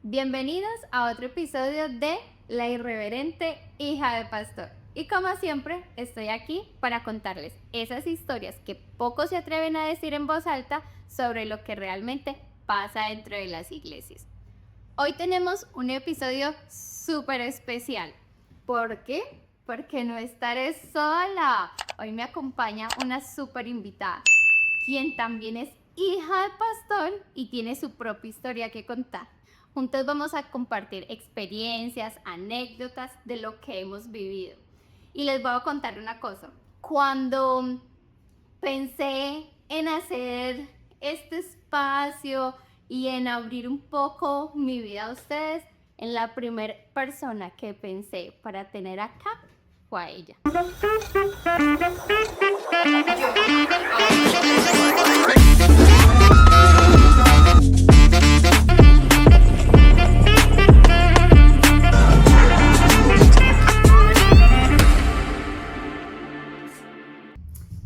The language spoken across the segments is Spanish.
Bienvenidos a otro episodio de La irreverente hija de pastor. Y como siempre, estoy aquí para contarles esas historias que pocos se atreven a decir en voz alta sobre lo que realmente pasa dentro de las iglesias. Hoy tenemos un episodio súper especial. ¿Por qué? Porque no estaré sola. Hoy me acompaña una súper invitada, quien también es hija de pastor y tiene su propia historia que contar. Juntos vamos a compartir experiencias, anécdotas de lo que hemos vivido. Y les voy a contar una cosa. Cuando pensé en hacer este espacio y en abrir un poco mi vida a ustedes, en la primera persona que pensé para tener acá fue a ella.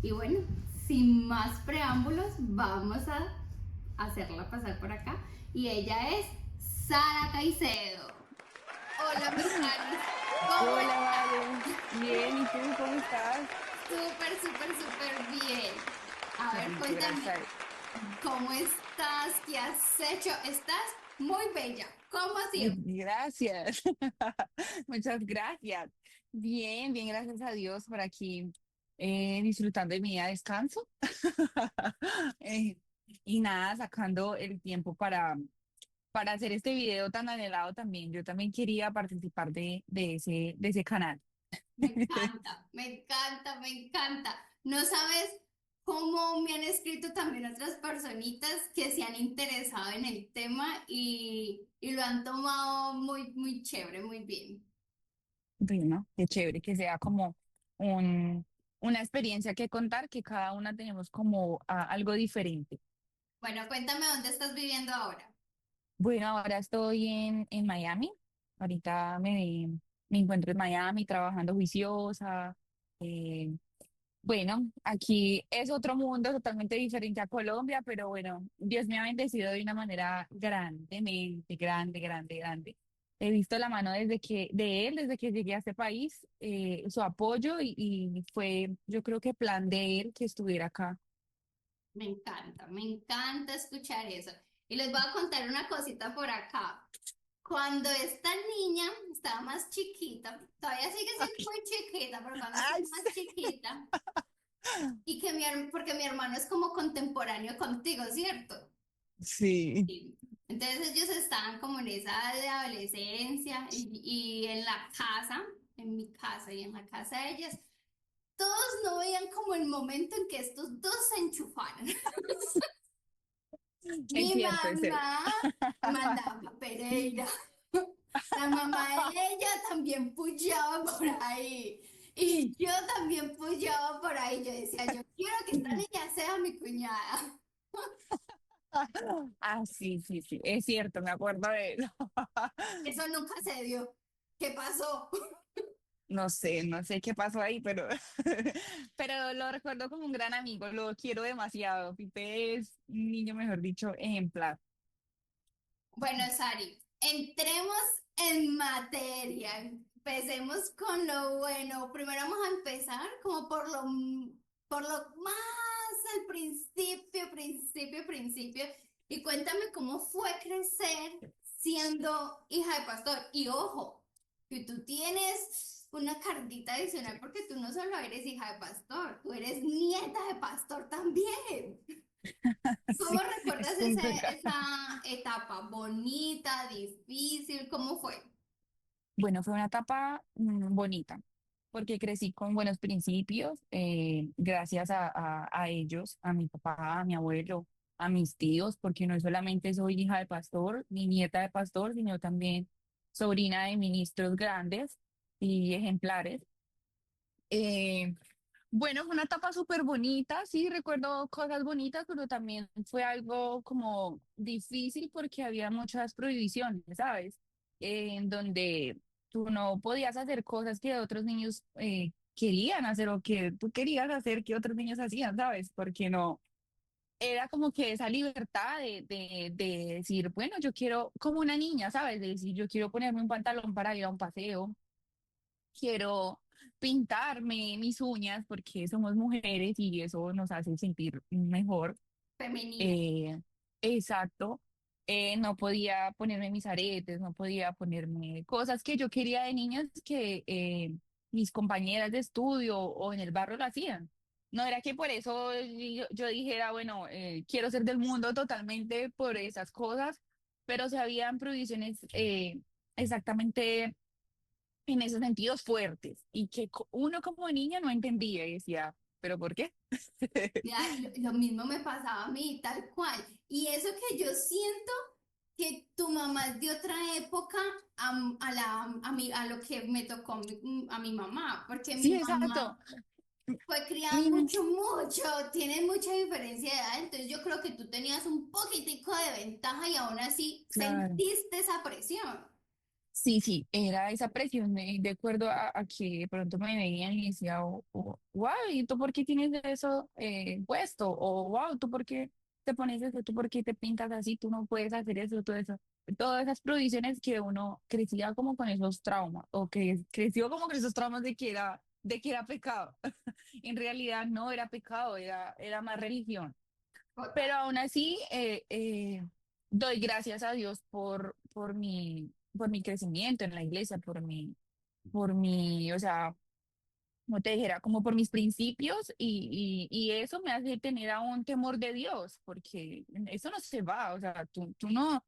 Y bueno, sin más preámbulos, vamos a hacerla pasar por acá. Y ella es Sara Caicedo. Hola, mi Saris. ¿Cómo Hola, estás? Vale. Bien, ¿y tú cómo estás? Súper, súper, súper bien. A Qué ver, rico, cuéntame, gracias. ¿cómo estás? ¿Qué has hecho? Estás muy bella. ¿Cómo ha sido? Gracias. Muchas gracias. Bien, bien, gracias a Dios por aquí disfrutando de mi día de descanso. Eh, y nada, sacando el tiempo para hacer este video tan anhelado también. Yo también quería participar de ese canal. Me encanta, me encanta, me encanta. No sabes cómo me han escrito también otras personitas que se han interesado en el tema y lo han tomado muy, muy chévere, muy bien. Bueno, qué chévere que sea como un, una experiencia que contar, que cada una tenemos como algo diferente. Bueno, cuéntame dónde estás viviendo ahora. Bueno, ahora estoy en Miami. Ahorita me encuentro en Miami trabajando juiciosa. eh, bueno, aquí es otro mundo totalmente diferente a Colombia, pero bueno, Dios me ha bendecido de una manera grandemente, grande, grande, grande. He visto la mano desde que llegué a este país, su apoyo y fue, yo creo que plan de él que estuviera acá. Me encanta escuchar eso. Y les voy a contar una cosita por acá. Cuando esta niña estaba más chiquita, todavía sigue siendo muy chiquita, pero cuando estaba Ay, más chiquita, y que porque mi hermano es como contemporáneo contigo, ¿cierto? sí. Sí. Entonces ellos estaban como en esa de adolescencia y en la casa, en mi casa y en la casa de ellas, todos no veían como el momento en que estos dos se enchufaran. Es Mi cierto, es cierto. mamá mandaba Pereira. La mamá de ella también pullaba por ahí. Y yo también pullaba por ahí. Yo decía, yo quiero que esta niña sea mi cuñada. Ah, sí, sí, sí, es cierto, me acuerdo de eso. Eso nunca se dio. ¿Qué pasó? No sé, no sé qué pasó ahí, pero, pero lo recuerdo como un gran amigo, lo quiero demasiado. Pipe es un niño, mejor dicho, ejemplar. Bueno, Sari, entremos en materia. Empecemos con lo bueno. Primero vamos a empezar como por lo más al principio, principio, principio. Y cuéntame cómo fue crecer siendo hija de pastor. Y ojo, que tú tienes una cartita adicional porque tú no solo eres hija de pastor, tú eres nieta de pastor también. ¿Cómo Sí, recuerdas es complicado. esa etapa? ¿Bonita, difícil? ¿Cómo fue? Bueno, fue una etapa bonita, porque crecí con buenos principios, gracias a ellos, a mi papá, a mi abuelo, a mis tíos, porque no solamente soy hija de pastor, ni nieta de pastor, sino también sobrina de ministros grandes y ejemplares. Eh, bueno, fue una etapa súper bonita, sí, recuerdo cosas bonitas, pero también fue algo como difícil porque había muchas prohibiciones, ¿sabes? En donde tú no podías hacer cosas que otros niños querían hacer o que tú querías hacer que otros niños hacían, ¿sabes? Porque no. era como que esa libertad de decir, bueno, yo quiero, como una niña, ¿sabes? De decir, yo quiero ponerme un pantalón para ir a un paseo, quiero pintarme mis uñas porque somos mujeres y eso nos hace sentir mejor. Femenina. Eh, exacto. No podía ponerme mis aretes, no podía ponerme cosas que yo quería de niñas que mis compañeras de estudio o en el barrio lo hacían. No era que por eso yo dijera, bueno, quiero ser del mundo totalmente por esas cosas, pero se habían prohibiciones exactamente en esos sentidos fuertes y que uno como niña no entendía y decía, ¿pero por qué? Ya, lo mismo me pasaba a mí, tal cual. Y eso que yo siento que tu mamá es de otra época a lo que me tocó a mi mamá, porque mi Sí, exacto. mamá fue criada Mi, mucho, tiene mucha diferencia de edad, entonces yo creo que tú tenías un poquitico de ventaja y aún así claro. sentiste esa presión. Sí, sí, era esa presión de acuerdo a que de pronto me veían y decía, wow, ¿y tú por qué tienes eso puesto? O wow, ¿tú por qué te pones eso? ¿Tú por qué te pintas así? Tú no puedes hacer eso, todo eso. Todas esas prohibiciones que uno crecía como con esos traumas, o que creció como con esos traumas de que era pecado. En realidad no era pecado, era más religión. Total. Pero aún así, doy gracias a Dios por mi crecimiento en la iglesia, por mi, o sea, como te dijera, como por mis principios y eso me hace tener aún temor de Dios, porque eso no se va, o sea, tú no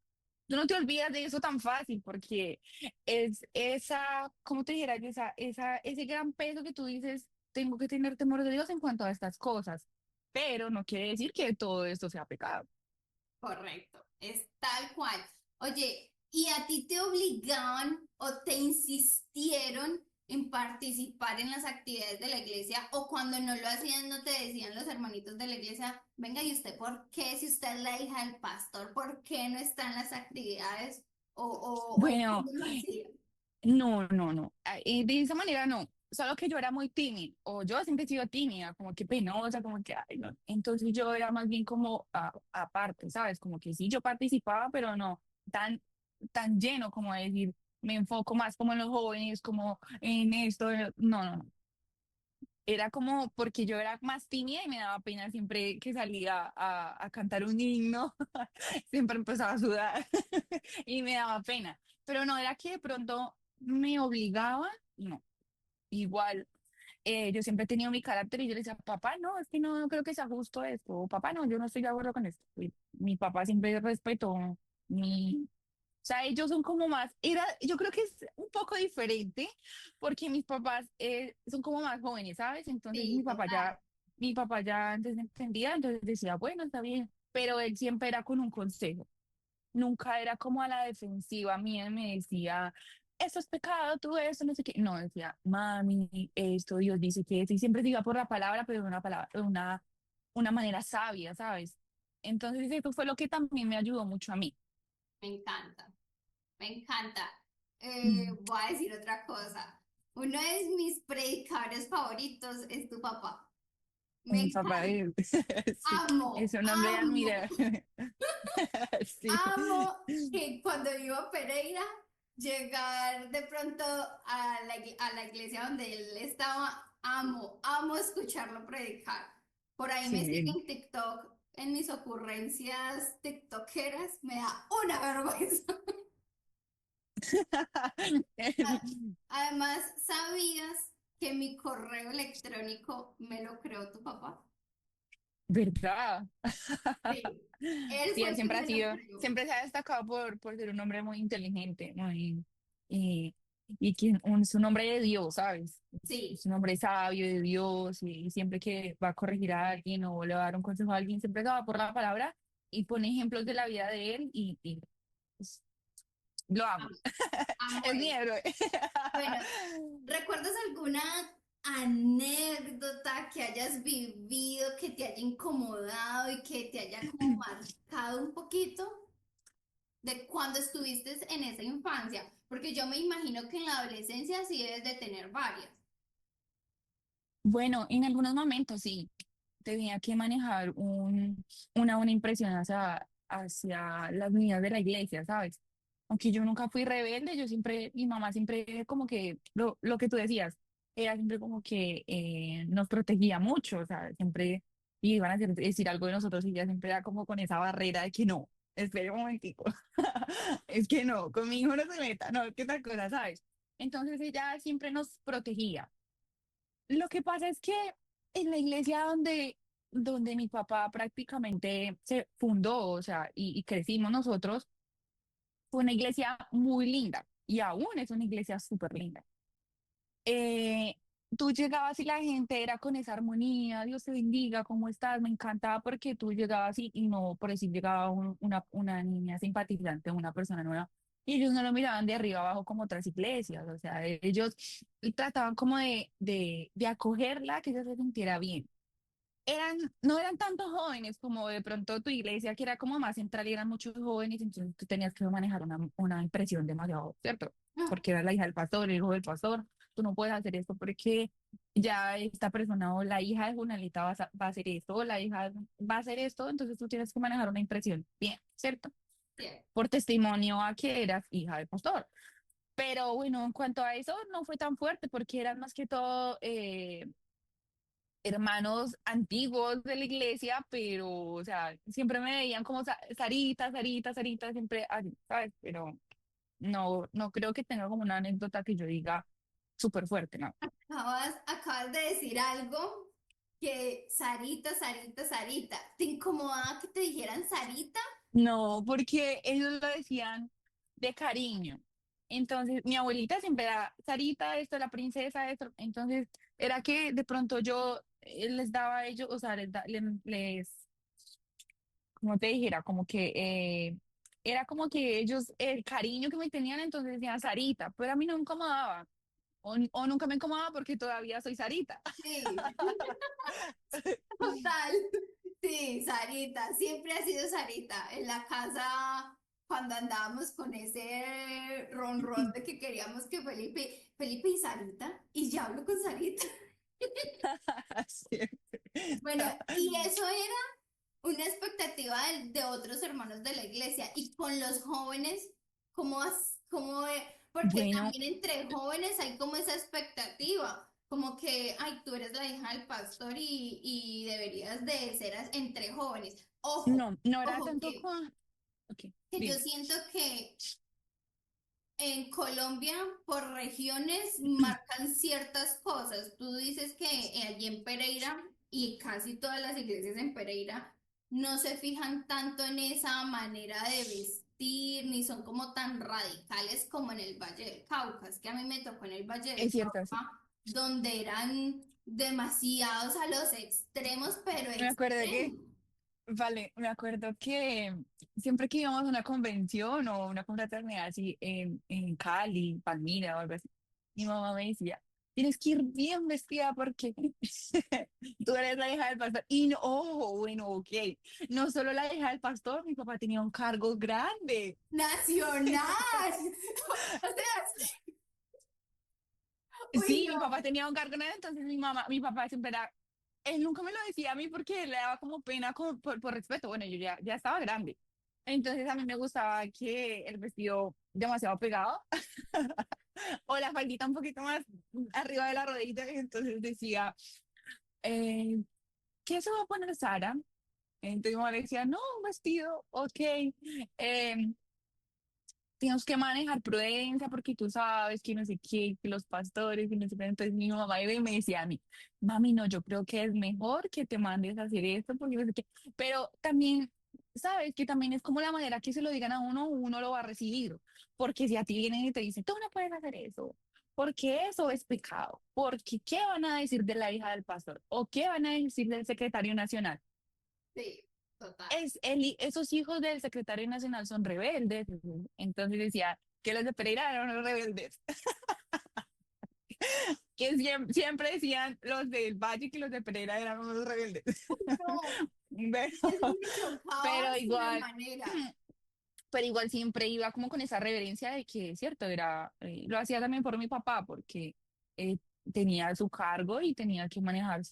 te olvidas de eso tan fácil, porque es esa, ¿cómo te dijera? Ese gran peso que tú dices, tengo que tener temor de Dios en cuanto a estas cosas, pero no quiere decir que todo esto sea pecado. Correcto, es tal cual. Oye, ¿y a ti te obligaban o te insistieron en participar en las actividades de la iglesia o cuando no lo hacían no te decían los hermanitos de la iglesia, venga, ¿y usted por qué si usted es la hija del pastor, por qué no está en las actividades o ellos Bueno, no lo hacían? no, no, no. De esa manera no. Solo que yo era muy tímida, o yo siempre he sido tímida, como que penosa, como que, ay, no. Entonces yo era más bien como aparte, ¿sabes? Como que sí, yo participaba, pero no tan, tan lleno como decir, me enfoco más como en los jóvenes, como en esto. No, no, no. Era como porque yo era más tímida y me daba pena siempre que salía a cantar un himno, siempre empezaba a sudar y me daba pena. Pero no era que de pronto me obligaban, no. Igual, yo siempre he tenido mi carácter y yo le decía, papá, no, es que no creo que sea justo esto, o papá, no, yo no estoy de acuerdo con esto. Y mi papá siempre respetó o sea, ellos son como más, yo creo que es un poco diferente porque mis papás son como más jóvenes, ¿sabes? Entonces Sí, total. mi papá ya antes entendía, entonces decía, bueno, está bien, pero él siempre era con un consejo, nunca era como a la defensiva mía, me decía, esto es pecado, tú eso, no sé qué, no, decía, mami, esto, Dios dice que esto, y siempre se iba por la palabra, pero de una palabra, de una manera sabia, ¿sabes? Entonces eso fue lo que también me ayudó mucho a mí. Me encanta, me encanta. Mm. Voy a decir otra cosa. Uno de mis predicadores favoritos es tu papá. Me Mi papá encanta. sí, es un hombre de Amo, admirar. Sí. amo que cuando iba a Pereira, llegar de pronto a a la iglesia donde él estaba, amo escucharlo predicar. Por ahí me Sí. siguen TikTok en mis ocurrencias tiktokeras, me da una vergüenza. Además, ¿sabías que mi correo electrónico me lo creó tu papá? ¿Verdad? Sí. Él Sí, fue él el que siempre ha me lo sido, creó. siempre se ha destacado por ser un hombre muy inteligente, y que es un hombre de Dios, ¿sabes? Es Sí, un hombre sabio de Dios y siempre que va a corregir a alguien o le va a dar un consejo a alguien, siempre se va por la palabra y pone ejemplos de la vida de él y pues, lo amo. amo, amo Es mi eso. héroe. Bueno, ¿recuerdas alguna anécdota que hayas vivido, que te haya incomodado y que te haya como marcado un poquito de cuando estuviste en esa infancia? Porque yo me imagino que en la adolescencia sí debes de tener varias. Bueno, en algunos momentos sí. tenía que manejar una buena impresión hacia las niñas de la iglesia, ¿sabes? Aunque yo nunca fui rebelde, yo siempre, mi mamá siempre como que, lo que tú decías, ella siempre como que nos protegía mucho, o sea, siempre iban a decir algo de nosotros y ella siempre era como con esa barrera de que no, espere un momentico, es que no, con mi hijo no se meta, no, qué tal cosa, ¿sabes? Entonces ella siempre nos protegía. Lo que pasa es que en la iglesia donde mi papá prácticamente se fundó, o sea, y crecimos nosotros, fue una iglesia muy linda y aún es una iglesia súper linda. Eh, Tú llegabas y la gente era con esa armonía, Dios te bendiga, ¿cómo estás? Me encantaba porque tú llegabas y no, por decir, llegaba una niña simpatizante, una persona nueva, y ellos no lo miraban de arriba abajo como otras iglesias, o sea, ellos trataban como de acogerla, que ella se sintiera bien. No eran tantos jóvenes como de pronto tu iglesia, que era como más central y eran muchos jóvenes, entonces tú tenías que manejar una impresión demasiado, ¿cierto? Porque era la hija del pastor, el hijo del pastor, tú no puedes hacer esto porque ya esta persona o la hija de Junalita va a hacer esto, o la hija va a hacer esto, entonces tú tienes que manejar una impresión bien, ¿cierto? Sí. Por testimonio a que eras hija del pastor. Pero bueno, en cuanto a eso, no fue tan fuerte porque eran más que todo hermanos antiguos de la iglesia, pero, o sea, siempre me veían como Sarita, Sarita, Sarita, siempre así, ¿sabes? Pero no creo que tenga como una anécdota que yo diga súper fuerte, ¿no? Acabas de decir algo que Sarita, Sarita, Sarita. ¿Te incomodaba que te dijeran Sarita? No, porque ellos lo decían de cariño. Entonces, mi abuelita siempre era Sarita, esto, la princesa, esto. Entonces, era que de pronto yo les daba a ellos, o sea, como te dijera, como que era como que ellos, el cariño que me tenían, entonces decían Sarita, pero a mí no me incomodaba, o nunca me incomodaba porque todavía soy Sarita. Sí, total. Sí, Sarita, siempre ha sido Sarita. En la casa, cuando andábamos con ese ronrón de que queríamos que Felipe y Sarita, y ya hablo con Sarita. Siempre. Bueno, y eso era una expectativa de otros hermanos de la iglesia. Y con los jóvenes, porque Bueno, también entre jóvenes hay como esa expectativa, como que, ay, tú eres la hija del pastor y deberías de ser entre jóvenes. Ojo, no era ojo, tanto como... Ok, que yo dime. siento que en Colombia, por regiones, marcan ciertas cosas. Tú dices que allí en Pereira y casi todas las iglesias en Pereira no se fijan tanto en esa manera de vestir, ni son como tan radicales como en el Valle del Cauca. Es que a mí me tocó en el Valle Es del cierto, sí. Cauca, donde eran demasiados a los extremos, pero Me acuerdo que, extremos. vale, me acuerdo que siempre que íbamos a una convención o una confraternidad así en Cali, Palmira o algo así, mi mamá me decía, tienes que ir bien vestida porque tú eres la hija del pastor. Y no, ojo, bueno, ok, no solo la hija del pastor, mi papá tenía un cargo grande. Nacional. O sea, uy, Sí, mi papá no. tenía un cargo grande, entonces mi papá siempre era, él nunca me lo decía a mí porque le daba como pena por respeto. Bueno, yo ya estaba grande. Entonces a mí me gustaba que el vestido demasiado pegado o la faldita un poquito más arriba de la rodilla. Y entonces decía, eh, ¿qué se va a poner Sara? Entonces mi mamá le decía, no, un vestido, ok. em, Tenemos que manejar prudencia porque tú sabes que no sé qué, que los pastores, que no sé qué. Entonces mi mamá iba y me decía a mí, mami, no, yo creo que es mejor que te mandes a hacer esto porque no sé qué. Pero también, sabes que también es como la manera que se lo digan a uno, uno lo va a recibir. Porque si a ti vienen y te dicen, tú no puedes hacer eso, porque eso es pecado. Porque ¿qué van a decir de la hija del pastor? ¿O qué van a decir del secretario nacional? Sí, total. Esos hijos del secretario nacional son rebeldes. Entonces decía que los de Pereira eran los rebeldes, que siempre decían los del Valle que los de Pereira eran unos rebeldes. No, Pero, eso me chocaba pero igual, sobremanera. pero igual siempre iba como con esa reverencia de que, cierto, lo hacía también por mi papá, porque eh, tenía su cargo y tenía que manejar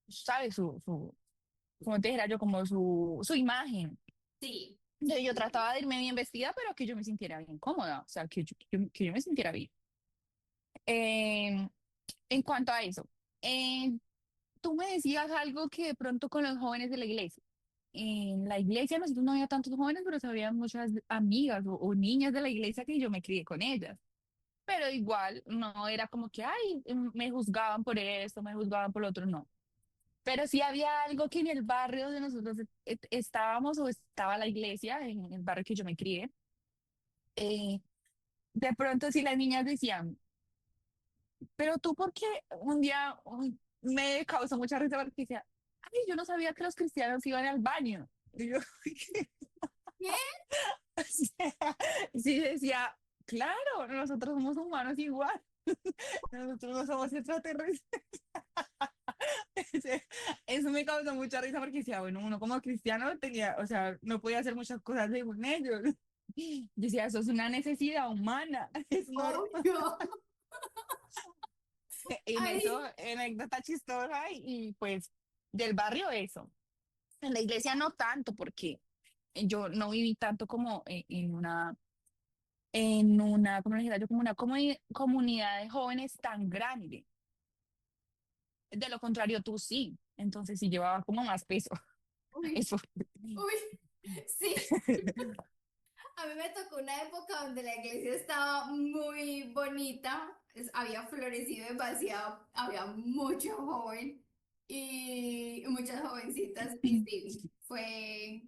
¿sabes? Como te dijera yo, como su imagen. Sí. Entonces yo trataba de irme bien vestida, pero que yo me sintiera bien cómoda, o sea, que yo me sintiera bien. Eh, en cuanto a eso, eh, tú me decías algo que de pronto con los jóvenes de la iglesia. En la iglesia nosotros no había tantos jóvenes, pero sí había muchas amigas o niñas de la iglesia que yo me crié con ellas. Pero igual no era como que, ay, me juzgaban por esto, me juzgaban por lo otro, no. Pero sí había algo que en el barrio donde nosotros estábamos o estaba la iglesia, en el barrio que yo me crié, eh, de pronto sí las niñas decían, pero tú, ¿por qué? Un día me causó mucha risa porque decía, ay, yo no sabía que los cristianos iban al baño. Y yo, ¿Qué? o sea, sí decía, claro, nosotros somos humanos igual, nosotros no somos extraterrestres. Eso me causó mucha risa porque decía, bueno, uno como cristiano tenía, o sea, no podía hacer muchas cosas según ellos. Decía, eso es una necesidad humana, es normal. Obvio. En eso, Ay, anécdota chistosa y pues del barrio eso. En la iglesia no tanto porque yo no viví tanto como ¿cómo le dijera yo? Como una comunidad de jóvenes tan grande. De lo contrario, tú sí. Entonces sí llevaba como más peso. uy, Eso. uy, sí. A mí me tocó una época donde la iglesia estaba muy bonita, había florecido demasiado, había mucho joven y muchas jovencitas y sí, fue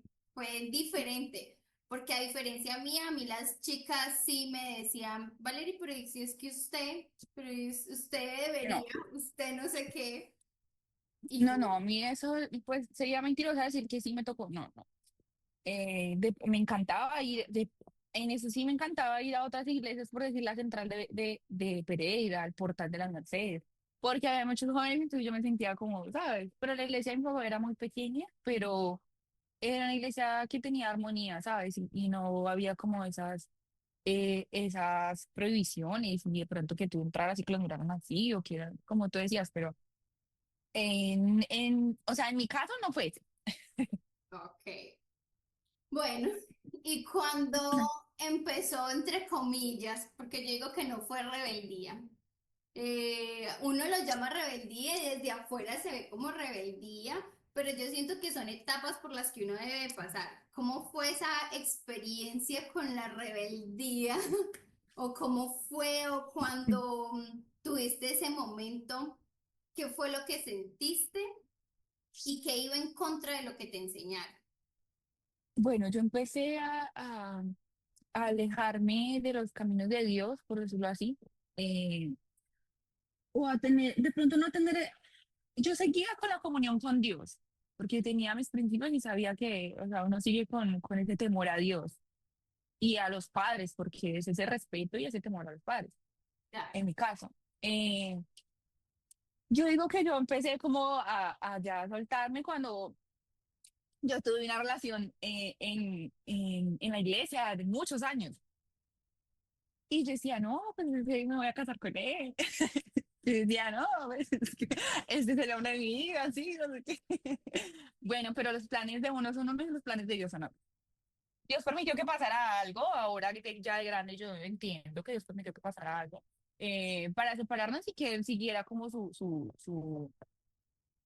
diferente, porque a diferencia mía, a mí las chicas sí me decían, Valerie, pero si es que usted No, debería, usted no sé qué, y no, yo, no, a mí eso, pues sería mentirosa decir que sí me tocó. No, no. Me encantaba ir, en eso sí me encantaba ir a otras iglesias, por decir la central de Pereira, al portal de las Mercedes, porque había muchos jóvenes, entonces yo me sentía como, ¿sabes? Pero la iglesia de mi papá era muy pequeña, pero era una iglesia que tenía armonía, ¿sabes? Y no había como esas prohibiciones, y de pronto que tú entraras y que los miraran así, o que era como tú decías, pero o sea, en mi caso no fue ese. ok. Bueno, y cuando empezó, entre comillas, porque yo digo que no fue rebeldía, uno lo llama rebeldía y desde afuera se ve como rebeldía, pero yo siento que son etapas por las que uno debe pasar. ¿Cómo fue esa experiencia con la rebeldía? ¿O cómo fue o cuando tuviste ese momento? ¿Qué fue lo que sentiste y qué iba en contra de lo que te enseñaron? Bueno, yo empecé a alejarme de los caminos de Dios, por decirlo así, eh, o a tener, de pronto no tener, yo seguía con la comunión con Dios, porque tenía mis principios y sabía que, o sea, uno sigue con ese temor a Dios y a los padres, porque es ese respeto y ese temor a los padres, Claro. en mi caso. Yo digo que yo empecé como a ya soltarme cuando yo tuve una relación en la iglesia de muchos años. Y yo decía, no, pues es que me voy a casar con él. Yo decía, no, pues, es que este será una amiga, sí, no sé qué. Bueno, pero los planes de uno son unos y los planes de Dios son otros. Dios permitió que pasara algo, ahora que ya de grande yo entiendo que Dios permitió que pasara algo, para separarnos y que él siguiera como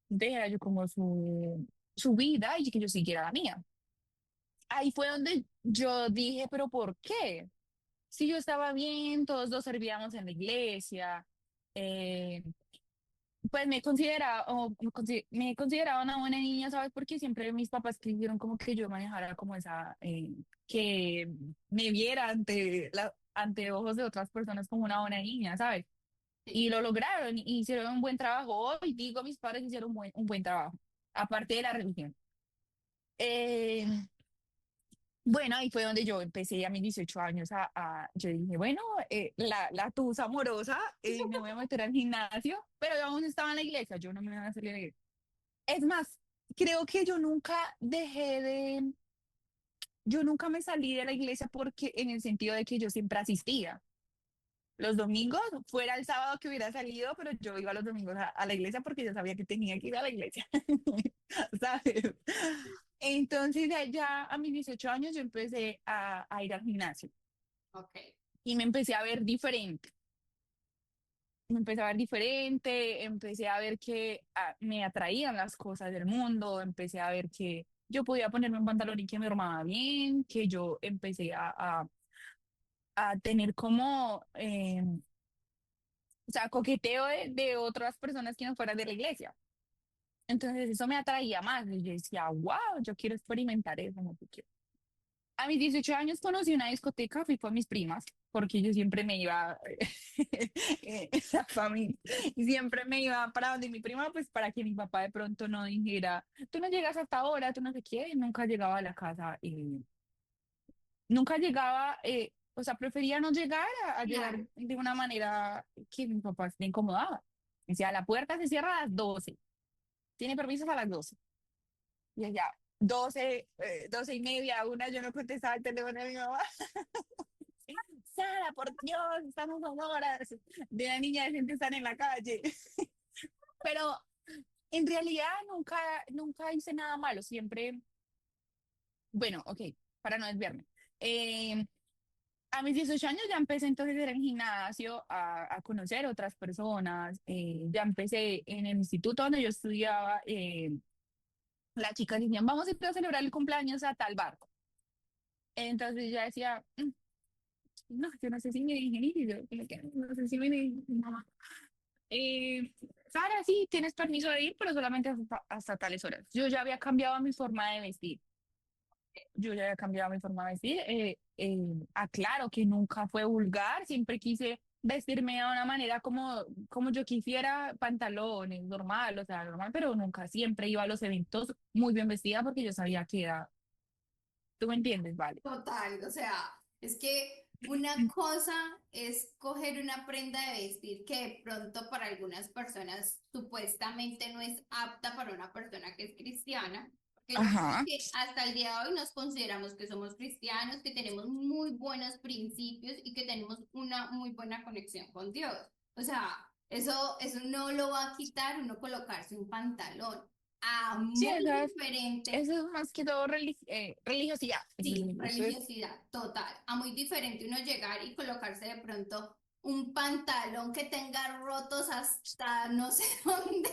dijera yo, como su vida y que yo siguiera la mía. Ahí fue donde yo dije, pero ¿por qué? Si yo estaba bien, todos dos servíamos en la iglesia, eh, pues me consideraba una buena niña, ¿sabes? Porque siempre mis papás quisieron como que yo manejara como que me viera ante ojos de otras personas como una buena niña, ¿sabes? Y Sí. lo lograron, y hicieron un buen trabajo. Hoy digo, mis padres hicieron un buen trabajo, aparte de la religión. Eh, Bueno, ahí fue donde yo empecé a mis 18 años yo dije, bueno, la tusa amorosa, me voy a meter al gimnasio, pero yo aún estaba en la iglesia, yo no me voy a salir de la iglesia. Es más, creo que yo nunca me salí de la iglesia porque en el sentido de que yo siempre asistía. los domingos, fuera el sábado que hubiera salido, pero yo iba los domingos a la iglesia porque yo sabía que tenía que ir a la iglesia, ¿sabes? Entonces, ya a mis 18 años yo empecé a ir al gimnasio Ok. y me empecé a ver diferente. Me empecé a ver diferente, empecé a ver que me atraían las cosas del mundo, empecé a ver que yo podía ponerme un pantalón y que me armaba bien, que yo empecé a tener como, o sea, coqueteo de otras personas que no fueran de la iglesia. Entonces eso me atraía más. Y yo decía, wow, yo quiero experimentar eso. No sé qué. A mis 18 años conocí una discoteca, fui con mis primas, porque yo siempre me iba, esa familia, y siempre me iba para donde mi prima, pues para que mi papá de pronto no dijera, tú no llegas hasta ahora, tú no sé qué, y nunca llegaba a la casa, nunca llegaba, o sea, prefería no llegar a llegar Claro. de una manera que mi papá se incomodaba. Decía, la puerta se cierra a las 12, tiene permisos a las 12. Y allá, 12, 12:30, una, yo no contestaba el teléfono de mi mamá. Sara, por Dios, estamos a horas de la niña decente estar en la calle. Pero en realidad nunca hice nada malo, siempre, bueno, ok, para no desviarme. Eh, a mis 18 años ya empecé entonces a ir al gimnasio, a conocer otras personas, ya empecé en el instituto donde yo estudiaba, las chicas decían, vamos a ir a celebrar el cumpleaños a tal barco. Entonces yo decía, no, yo no sé si me dije, y yo como que no sé si me dije, mamá. Sara, sí, tienes permiso de ir, pero solamente hasta tales horas. Yo ya había cambiado mi forma de vestir. Yo ya había cambiado mi forma de vestir. Aclaro que nunca fue vulgar, siempre quise vestirme de una manera como yo quisiera, pantalones, normal, o sea, normal, pero nunca siempre iba a los eventos muy bien vestida porque yo sabía que era, tú me entiendes, vale. Total, o sea, es que una cosa es coger una prenda de vestir que de pronto para algunas personas supuestamente no es apta para una persona que es cristiana, porque yo creo Ajá. que hasta el día de hoy nos consideramos que somos cristianos, que tenemos muy buenos principios y que tenemos una muy buena conexión con Dios. O sea, eso no lo va a quitar uno colocarse un pantalón. Ah, Sí, muy diferente. eso es más que todo religiosidad. Sí, Eso es, religiosidad total. A muy diferente uno llegar y colocarse de pronto un pantalón que tenga rotos hasta no sé dónde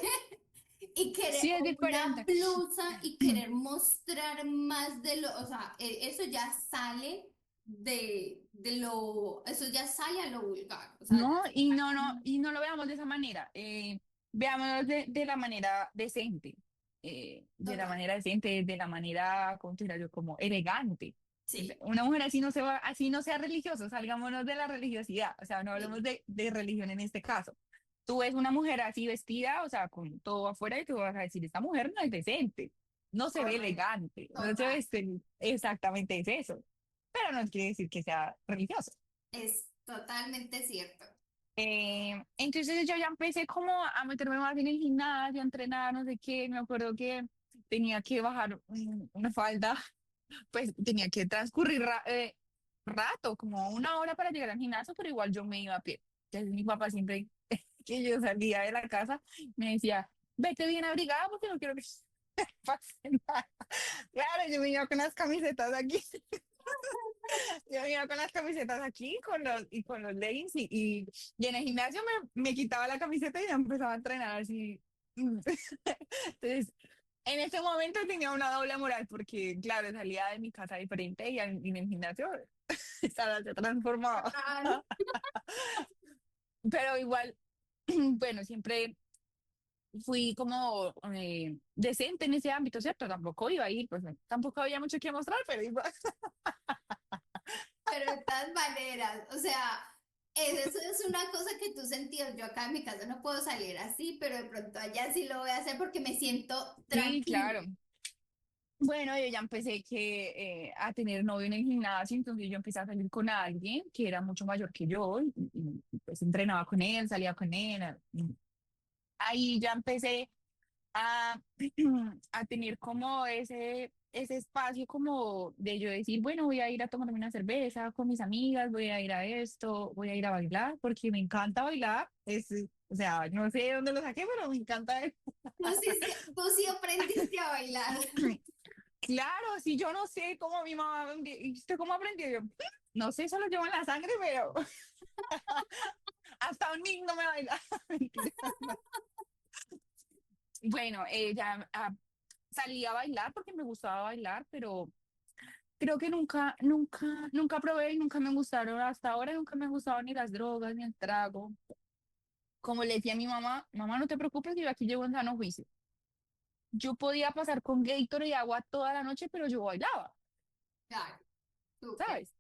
y querer sí es o una diferente. blusa y querer mostrar más de lo, o sea, eso ya sale de lo, eso ya sale a lo vulgar, o sea, ya No, sale- y no lo veamos de esa manera. Veámoslo de la manera decente, de la total. manera decente, de la manera, ¿cómo te diría yo? Como elegante. O sea, Sí, una mujer así no se va, así no sea religioso, salgámonos de la religiosidad, o sea, no hablemos sí, de religión en este caso. Tú ves una mujer así vestida, o sea, con todo afuera y tú vas a decir, esta mujer no es decente, no se ve correcto, elegante, no se total. ve exactamente es eso, pero no quiere decir que sea religioso. Es totalmente cierto. Entonces yo ya empecé como a meterme más en el gimnasio, a entrenar, no sé qué. Me acuerdo que tenía que bajar una falda, pues tenía que transcurrir rato, como una hora para llegar al gimnasio, pero igual yo me iba a pie. Entonces mi papá siempre que yo salía de la casa me decía, vete bien abrigada porque no quiero que pase nada. Claro, yo me iba con las camisetas aquí. Yo iba con las camisetas aquí y con los leggings y en el gimnasio me quitaba la camiseta y ya empezaba a entrenar así. Entonces, en ese momento tenía una doble moral porque, claro, salía de mi casa diferente y en el gimnasio se transformaba. Total. Pero igual, bueno, siempre fui como decente en ese ámbito, ¿cierto? Tampoco iba a ir, pues tampoco había mucho que mostrar, pero igual. Pero de todas maneras, o sea, eso es una cosa que tú sentías. Yo acá en mi casa no puedo salir así, pero de pronto allá sí lo voy a hacer porque me siento Sí, tranquila. claro. Bueno, yo ya empecé a tener novio en el gimnasio, entonces yo empecé a salir con alguien que era mucho mayor que yo pues entrenaba con él, salía con él. Ahí ya empecé. a, a tener como ese espacio como de yo decir, bueno, voy a ir a tomarme una cerveza con mis amigas, voy a ir a esto, voy a ir a bailar, porque me encanta bailar. O sea, no sé de dónde lo saqué, pero me encanta. Tú sí aprendiste a bailar. Claro, si yo no sé cómo mi mamá, ¿y usted cómo aprendió? Yo, no sé, eso lo llevo en la sangre, pero hasta un niño me baila. Mentira. Bueno, ya salí a bailar porque me gustaba bailar, pero creo que nunca probé y nunca me gustaron. Hasta ahora nunca me han gustado ni las drogas ni el trago. Como le decía a mi mamá, mamá, no te preocupes, que yo aquí llevo en sano juicio. Yo podía pasar con Gatorade y agua toda la noche, pero yo bailaba, Claro, súper. ¿sabes?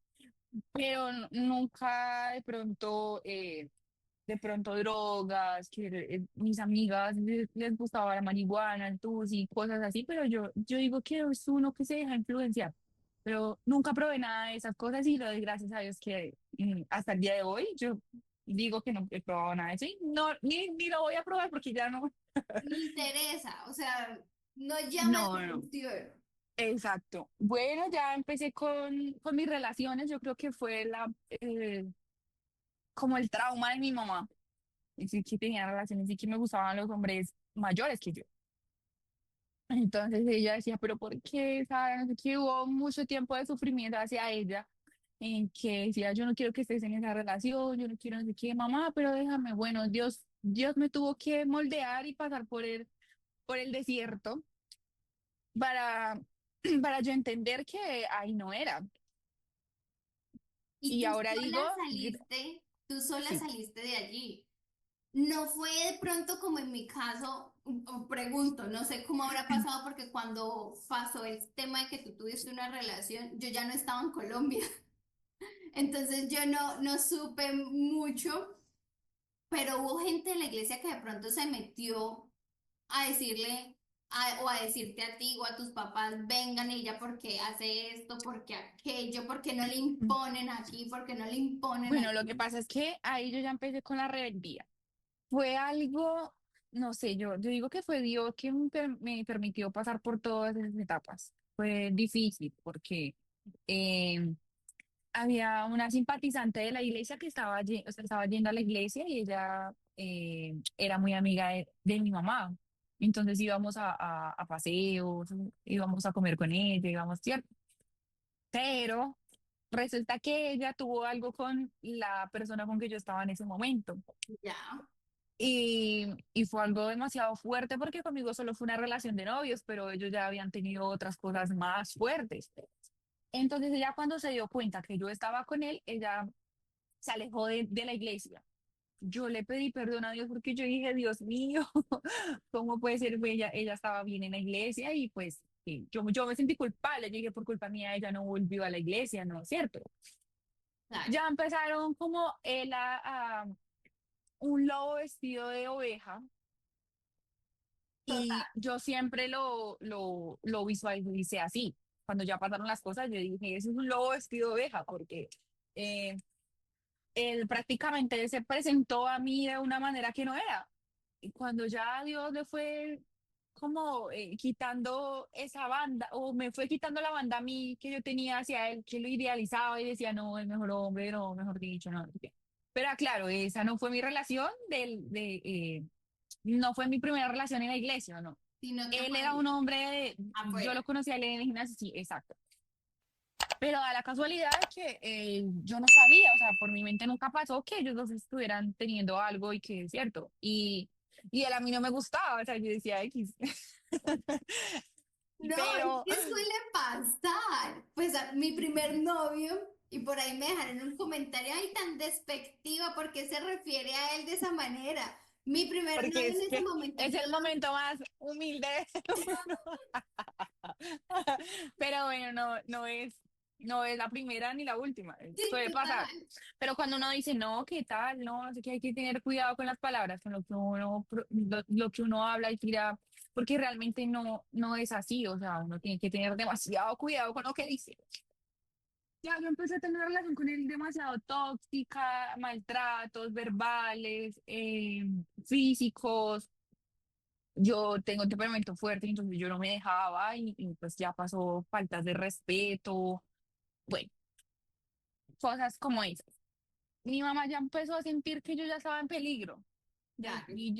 Pero nunca de pronto drogas, que mis amigas les gustaba la marihuana, el tusi, cosas así, pero yo digo que es uno que se deja influenciar, pero nunca probé nada de esas cosas y lo doy gracias a Dios que hasta el día de hoy yo digo que no he probado nada de eso y no, ni lo voy a probar porque ya no, Me interesa, o sea, no llama no, la no, atención. exacto. Bueno, ya empecé con mis relaciones, yo creo que fue como el trauma de mi mamá. Y sí que tenía relaciones y que me gustaban los hombres mayores que yo. Entonces ella decía, pero ¿por qué? ¿Sabes? No sé qué, hubo mucho tiempo de sufrimiento hacia ella, en que decía, yo no quiero que estés en esa relación, yo no quiero no sé qué, mamá, pero déjame, bueno, Dios me tuvo que moldear y pasar por el desierto para, para yo entender que ahí no era. Y Y ahora digo, tú sola sí. saliste de allí. No fue de pronto como en mi caso, o pregunto, no sé cómo habrá pasado porque cuando pasó el tema de que tú tuviste una relación, yo ya no estaba en Colombia, entonces yo no supe mucho, pero hubo gente de la iglesia que de pronto se metió a decirle o a decirte a ti o a tus papás, vengan ella porque hace esto, porque aquello, porque no le imponen aquí, porque no le imponen Bueno, lo allí. que pasa es que ahí yo ya empecé con la rebeldía. Fue algo, no sé, yo digo que fue Dios que me permitió pasar por todas esas etapas. Fue difícil porque eh, había una simpatizante de la iglesia que o sea, estaba yendo a la iglesia y ella era muy amiga de mi mamá. Entonces íbamos a paseos, íbamos a comer con ella, íbamos, ¿cierto? Pero resulta que ella tuvo algo con la persona con que yo estaba en ese momento. Ya. Y fue algo demasiado fuerte porque conmigo solo fue una relación de novios, pero ellos ya habían tenido otras cosas más fuertes. Entonces ella cuando se dio cuenta que yo estaba con él, ella se alejó de la iglesia. Yo le pedí perdón a Dios porque yo dije, Dios mío, ¿cómo puede ser? Ella estaba bien en la iglesia y pues yo me sentí culpable. Yo dije, por culpa mía, ella no volvió a la iglesia, ¿no es cierto? Claro. Ya empezaron como él un lobo vestido de oveja. Y yo siempre lo visualicé así. Cuando ya pasaron las cosas, yo dije, ese es un lobo vestido de oveja, porque eh, él prácticamente se presentó a mí de una manera que no era. Y cuando ya Dios le fue como quitando esa banda, o me fue quitando la banda a mí que yo tenía hacia él, que lo idealizaba y decía, no, el mejor hombre, no, mejor dicho, no. No sé qué. Pero claro, esa no fue mi relación no fue mi primera relación en la iglesia, ¿no? Sino que Él era un fue hombre, yo lo afuera. conocí a él en el gimnasio, sí, exacto. Pero da la casualidad de que yo no sabía, o sea, por mi mente nunca pasó que ellos dos estuvieran teniendo algo y que es cierto. Y él a mí no me gustaba, o sea, yo decía X. No, es Pero, que suele pasar. Pues mi primer novio, y por ahí me dejaron un comentario, ay, tan despectiva, ¿por qué se refiere a él de esa manera? Mi primer porque novio en es ese que momento, es yo el momento más humilde de uno. Pero bueno, no es la primera ni la última, sí, suele pasar. total. Pero cuando uno dice, no, ¿qué tal? No, así que hay que tener cuidado con las palabras, con lo que uno habla y tira, porque realmente no es así, o sea, uno tiene que tener demasiado cuidado con lo que dice. Ya yo empecé a tener una relación con él demasiado tóxica, maltratos verbales, físicos. Yo tengo temperamento fuerte, entonces yo no me dejaba y pues ya pasó faltas de respeto, bueno, cosas como esas. Mi mamá ya empezó a sentir que yo ya estaba en peligro. Claro. Y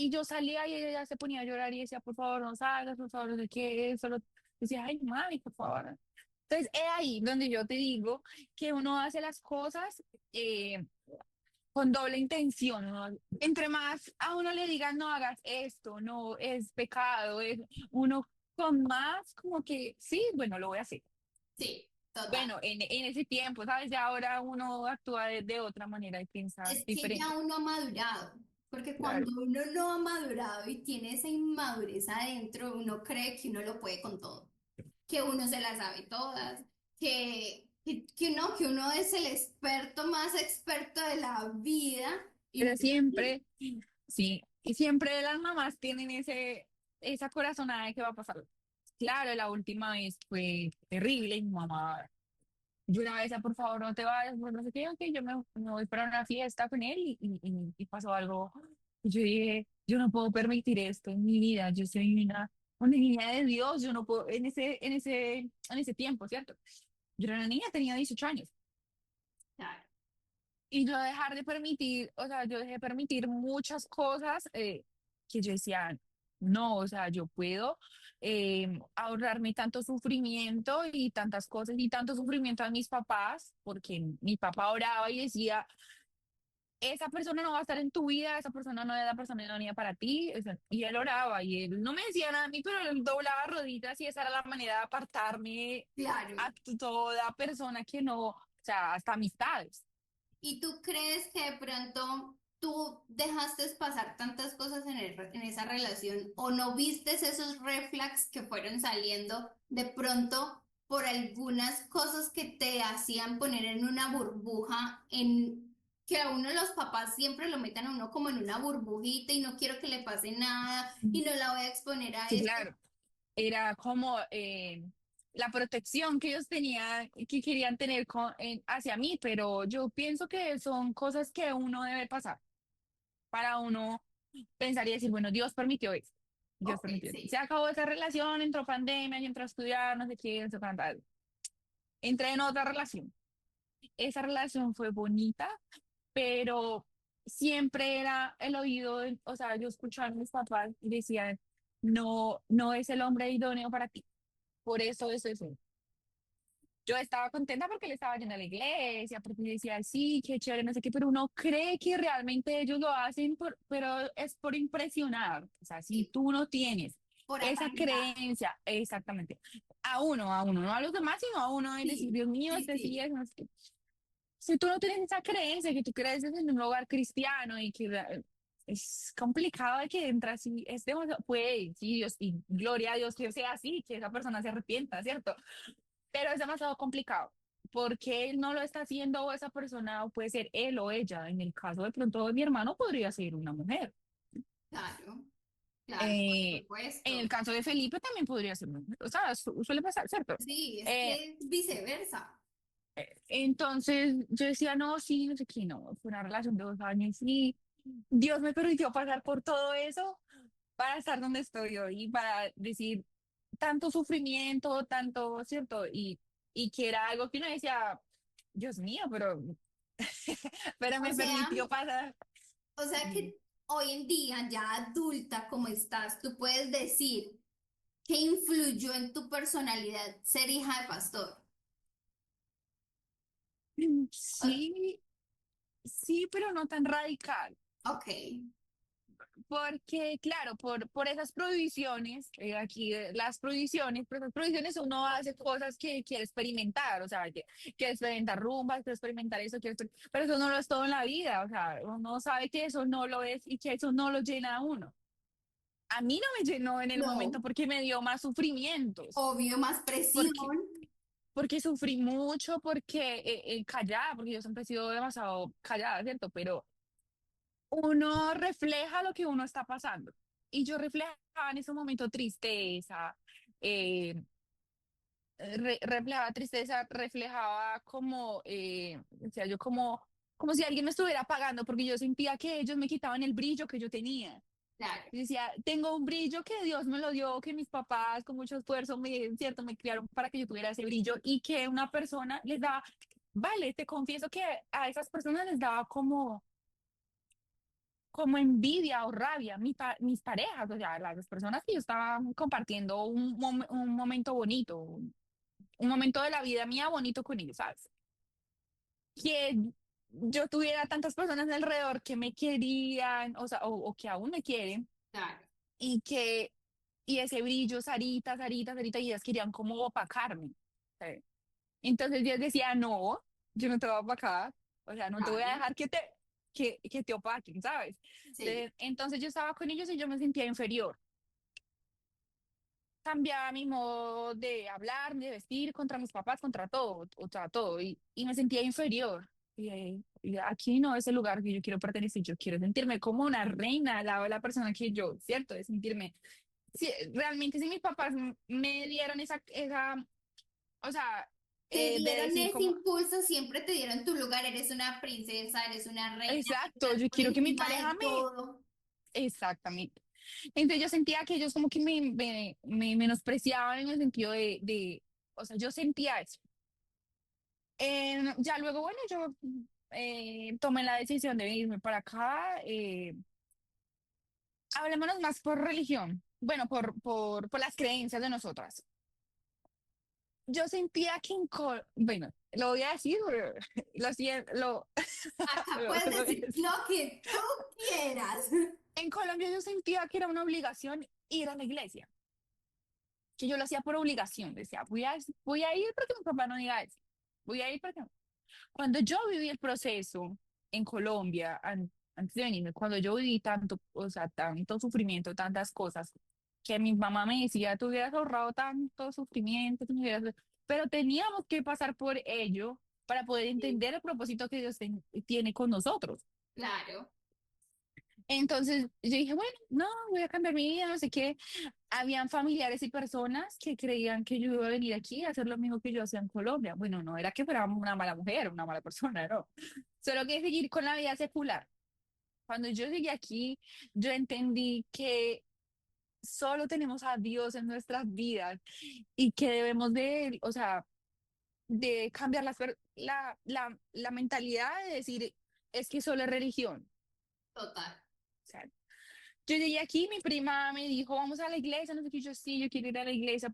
yo salía y ella ya se ponía a llorar y decía, por favor, no salgas, por favor, no sé qué, solo decía, ay, mami, por favor. Entonces, es ahí donde yo te digo que uno hace las cosas eh, con doble intención, ¿no? Entre más a uno le digan, no hagas esto, no, es pecado, uno con más como que, sí, bueno, lo voy a hacer. Sí, total. Bueno, en ese tiempo, ¿sabes? Ya ahora uno actúa de otra manera y piensa Es que ya diferente. uno ha madurado, porque Claro. cuando uno no ha madurado y tiene esa inmadurez adentro, uno cree que uno lo puede con todo, que uno se las sabe todas, que uno es el experto más experto de la vida y no Pero es así. siempre, sí, y siempre las mamás tienen esa corazonada de que va a pasar. Claro, la última vez fue terrible, y mi mamá, yo una vez, decía, por favor, no te vayas, pues, no sé qué, ok, me voy para una fiesta con él y pasó algo. Y yo dije, yo no puedo permitir esto en mi vida, yo soy una niña de Dios, yo no puedo, en ese tiempo, ¿cierto? Yo era una niña, tenía 18 años. Claro. Y yo dejar de permitir, o sea, yo dejé de permitir muchas cosas que yo decía, no, o sea, yo puedo ahorrarme tanto sufrimiento y tantas cosas y tanto sufrimiento a mis papás, porque mi papá oraba y decía, esa persona no va a estar en tu vida, esa persona no es la persona idónea para ti, o sea, y él oraba y él no me decía nada a mí, pero él doblaba rodillas y esa era la manera de apartarme Claro. a toda persona que no, o sea, hasta amistades. ¿Y tú crees que de pronto tú dejaste pasar tantas cosas en esa relación o no vistes esos red flags que fueron saliendo de pronto por algunas cosas que te hacían poner en una burbuja, en que a uno los papás siempre lo metan a uno como en una burbujita y no quiero que le pase nada y no la voy a exponer a Sí, esto? claro. Era como la protección que ellos tenían, que querían tener hacia mí, pero yo pienso que son cosas que uno debe pasar para uno pensar y decir, bueno, Dios permitió esto. Dios Ok, permitió esto. Se sí. acabó esa relación, entró pandemia, yo entré a estudiar, no sé qué, no sé cuánto. Entré en otra relación. Esa relación fue bonita, pero siempre era el oído, o sea, yo escuchaba a mis papás y decían, no, no es el hombre idóneo para ti. Por eso. Yo estaba contenta porque le estaba yendo a la iglesia, porque decía, sí, qué chévere, no sé qué, pero uno cree que realmente ellos lo hacen, pero es por impresionar. O sea, si Sí, tú no tienes por esa aparentar. creencia, exactamente, a uno, no a los demás, sino a uno, y decir, Sí, Dios mío, sí, este sí sí. es, no sé qué. Si tú no tienes esa creencia, que tú crees en un hogar cristiano y que es complicado de que entras y es demasiado, puede, sí, Dios, y gloria a Dios que sea así, que esa persona se arrepienta, ¿cierto? Pero es demasiado complicado, porque él no lo está haciendo o esa persona, o puede ser él o ella. En el caso de pronto de mi hermano, podría ser una mujer. Claro, claro, por Eh, en el supuesto. caso de Felipe también podría ser una mujer. O sea, suele pasar, ¿cierto? Sí, es Eh, que es viceversa. entonces yo decía, no, sí, no sé qué, no, fue una relación de 2 años y Dios me permitió pasar por todo eso para estar donde estoy hoy y para decir tanto sufrimiento, tanto, ¿cierto? Y que era algo que uno decía, Dios mío, pero O me sea, permitió pasar. o sea Dime. que hoy en día, ya adulta como estás, tú puedes decir qué influyó en tu personalidad ser hija de pastor. O- Sí, sí, pero no tan radical. ok, Porque, claro, por esas prohibiciones, aquí las prohibiciones, por esas prohibiciones uno hace cosas que quiere experimentar, o sea, que quiere experimentar rumbas, quiere experimentar eso, pero eso no lo es todo en la vida, o sea, uno sabe que eso no lo es y que eso no lo llena a uno. A mí no me llenó en el momento no, porque me dio más sufrimientos, obvio, más porque, presión, porque sufrí mucho, porque callada, porque yo siempre he sido demasiado callada, ¿cierto? Pero uno refleja lo que uno está pasando. Y yo reflejaba en ese momento tristeza, eh, reflejaba tristeza, reflejaba como, o sea, yo como si alguien me estuviera pagando, porque yo sentía que ellos me quitaban el brillo que yo tenía. Claro, Yo decía, tengo un brillo que Dios me lo dio, que mis papás con mucho esfuerzo cierto, me criaron para que yo tuviera ese brillo y que una persona les daba, vale, te confieso que a esas personas les daba como envidia o rabia, mis parejas, o sea, las personas que yo estaba compartiendo un momento bonito, un momento de la vida mía bonito con ellos, ¿sabes? Que yo tuviera tantas personas alrededor que me querían, o sea, o que aún me quieren, claro. y ese brillo, Sarita, Sarita, Sarita, y ellas querían como opacarme. ¿Sí? Entonces yo decía, no, yo no te voy a opacar, o sea, no te voy a Vale, dejar que te opaquen, ¿sabes? sí. Entonces yo estaba con ellos y yo me sentía inferior. Cambiaba mi modo de hablar, de vestir contra mis papás, contra todo, o sea, todo, y me sentía inferior. Y aquí no es el lugar que yo quiero pertenecer, yo quiero sentirme como una reina al lado de la persona que yo, ¿cierto? De sentirme, sí, realmente si mis papás me dieron o sea, Te de dieron decir ese como, impulso, siempre te dieron tu lugar, eres una princesa, eres una reina, exacto, estás yo por quiero que mi encima pareja de todo. exactamente. Entonces yo sentía que ellos como que me menospreciaban en el sentido o sea, yo sentía eso. Ya luego, bueno, yo tomé la decisión de irme para acá. Hablémonos más por religión, bueno, por las creencias de nosotras. Yo sentía que bueno, lo voy a decir, lo siento, Acá lo puedes voy a decir decir. lo que tú quieras. En Colombia yo sentía que era una obligación ir a la iglesia, que yo lo hacía por obligación. Decía, voy a ir porque mi papá no diga eso. Voy a ir porque... Cuando yo viví el proceso en Colombia, antes de venirme, cuando yo viví tanto, o sea, tanto sufrimiento, tantas cosas, que mi mamá me decía, tú hubieras ahorrado tanto sufrimiento, pero teníamos que pasar por ello para poder Sí, entender el propósito que Dios tiene con nosotros. claro. Entonces yo dije, bueno, no, voy a cambiar mi vida, no sé qué. Habían familiares y personas que creían que yo iba a venir aquí a hacer lo mismo que yo hacía en Colombia. Bueno, no era que fuera una mala mujer, una mala persona, no. Solo que seguir con la vida secular. Cuando yo llegué aquí, yo entendí que solo tenemos a Dios en nuestras vidas y que debemos de, o sea, de cambiar la mentalidad de decir, es que solo es religión. Total. O sea, yo llegué aquí, mi prima me dijo, vamos a la iglesia, no sé qué, yo sí, yo quiero ir a la iglesia,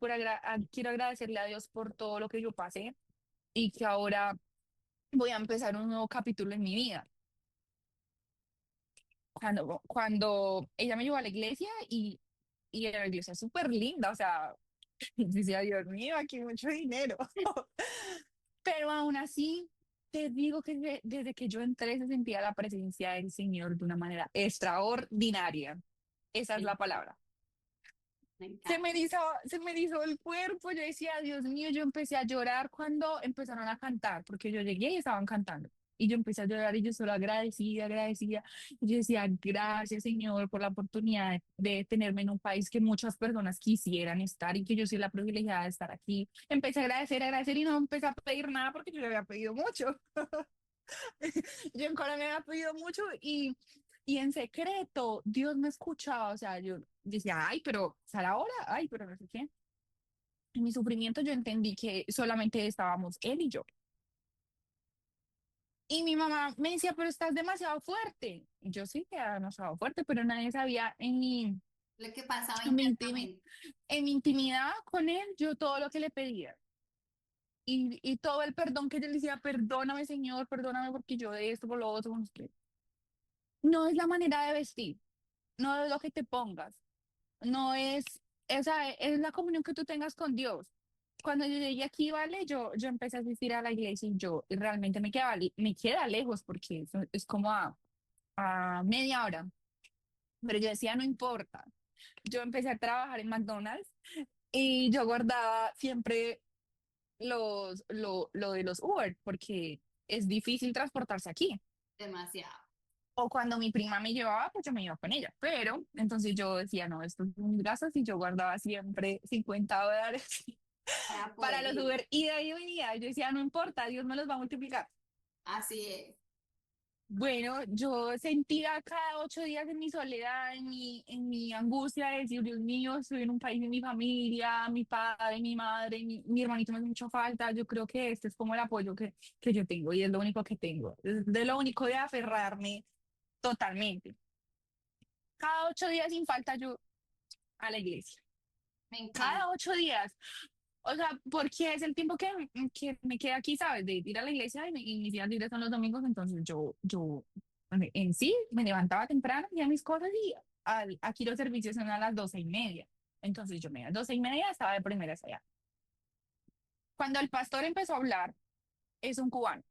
quiero agradecerle a Dios por todo lo que yo pasé y que ahora voy a empezar un nuevo capítulo en mi vida. Cuando ella me llevó a la iglesia y la iglesia es súper linda, o sea, decía, Dios mío, aquí hay mucho dinero. Pero aún así, te digo que desde que yo entré se sentía la presencia del Señor de una manera extraordinaria. Esa es Me la palabra. me Se encanta. me erizó, se me erizó el cuerpo. Yo decía, Dios mío, yo empecé a llorar cuando empezaron a cantar, porque yo llegué y estaban cantando. Y yo empecé a llorar y yo solo agradecía, agradecía. Y yo decía, gracias, Señor, por la oportunidad de tenerme en un país que muchas personas quisieran estar y que yo soy la privilegiada de estar aquí. Empecé a agradecer y no empecé a pedir nada porque yo le había pedido mucho. Yo en Colombia me había pedido mucho y en secreto Dios me escuchaba, o sea, yo decía, ay, pero Sara ahora, ay, pero no sé qué. En mi sufrimiento yo entendí que solamente estábamos él y yo. Y mi mamá me decía, pero estás demasiado fuerte. Y yo sí que era demasiado fuerte, pero nadie sabía Lo que pasaba en mi intimi- internamente. en mi intimidad con él, yo todo lo que le pedía. Y todo el perdón que yo le decía, perdóname, Señor, perdóname porque yo de esto, por lo otro, no sé qué. No es la manera de vestir, no es lo que te pongas, no es, esa es la comunión que tú tengas con Dios. Cuando yo llegué aquí, ¿vale? Yo empecé a asistir a la iglesia y realmente me queda lejos porque es como a media hora, pero yo decía, no importa. Yo empecé a trabajar en McDonald's y yo guardaba siempre lo de los Uber porque es difícil transportarse aquí. Demasiado. O cuando mi prima me llevaba, pues yo me iba con ella. Pero entonces yo decía, no, estos son mis gastos y yo guardaba siempre $50 Para para poder los ir. Uber ida y venida. Yo decía, no importa, Dios me los va a multiplicar. Así es. Bueno, yo sentía cada 8 días en mi soledad, en mi angustia de decir, Dios mío, estoy en un país de mi familia, mi padre, mi madre, mi hermanito me hace mucha falta. Yo creo que este es como el apoyo que yo tengo y es lo único que tengo. Es de lo único de aferrarme totalmente. Cada 8 días sin falta yo a la iglesia. Me encanta. Cada 8 días. O sea, porque es el tiempo que me queda aquí, ¿sabes? De ir a la iglesia y mis días libres son los domingos, entonces yo en sí me levantaba temprano, hacía mis cosas y aquí los servicios son a las 12:30. Entonces yo me iba a las 12:30, estaba de primeras allá. Cuando el pastor empezó a hablar, es un cubano.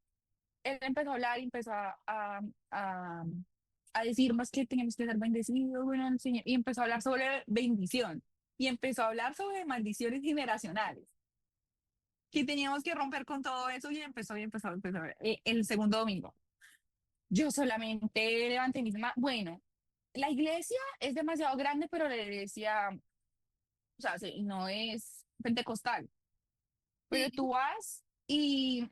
Él empezó a hablar y empezó a, a decirnos que teníamos que ser bendecidos, bueno, el Señor, y empezó a hablar sobre bendición. Y empezó a hablar sobre maldiciones generacionales que teníamos que romper con todo eso y empezó el segundo domingo. Yo solamente levanté mis manos. Bueno, la iglesia es demasiado grande, pero la iglesia, o sea, sí, no es pentecostal, pero Sí, tú vas y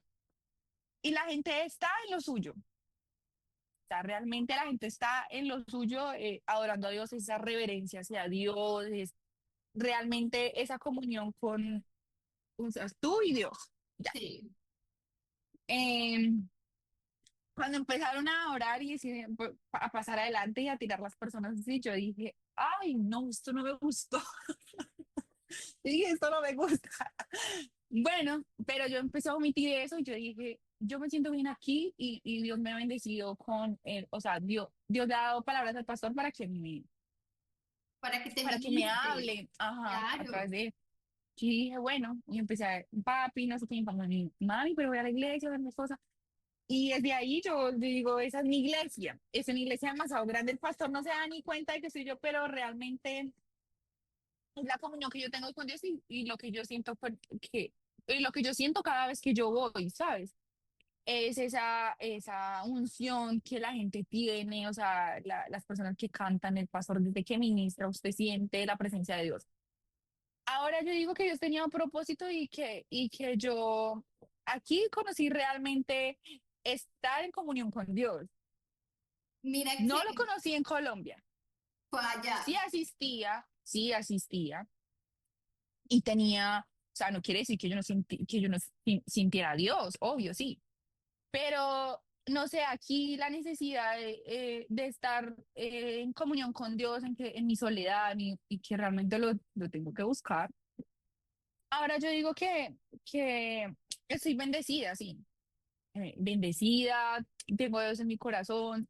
la gente está en lo suyo. O sea, realmente la gente está en lo suyo, adorando a Dios, esa reverencia hacia Dios, es realmente esa comunión con, o sea, tú y Dios. Ya. sí. Em, Cuando empezaron a orar y a pasar adelante y a tirar las personas así, yo dije, ay, no, esto no me gustó. Dije, esto no me gusta. Bueno, pero yo empecé a omitir eso y yo dije, yo me siento bien aquí y Dios me ha bendecido con, o sea, Dios le ha dado palabras al pastor Para que te para que me ministre. hable, ajá, a través Claro. de él. Y dije, bueno, y empecé a, papi, no sé qué, mi papá, mami, pero voy a la iglesia, a ver mis cosas. Y desde ahí yo digo, esa es mi iglesia, es una iglesia demasiado grande, el pastor no se da ni cuenta de que soy yo, pero realmente es la comunión que yo tengo con Dios y lo que yo siento y lo que yo siento cada vez que yo voy, ¿sabes? Es esa unción que la gente tiene, o sea, las personas que cantan, el pastor desde que ministra, usted siente la presencia de Dios. Ahora yo digo que Dios tenía un propósito y que yo aquí conocí realmente estar en comunión con Dios. Mira No lo que conocí en Colombia. fue allá. Sí asistía y tenía, o sea, no quiere decir que yo no, que yo no sintiera a Dios, obvio, sí, pero no sé, aquí la necesidad de estar en comunión con Dios, en mi soledad y que realmente lo tengo que buscar. Ahora yo digo que estoy bendecida, sí, bendecida, tengo a Dios en mi corazón.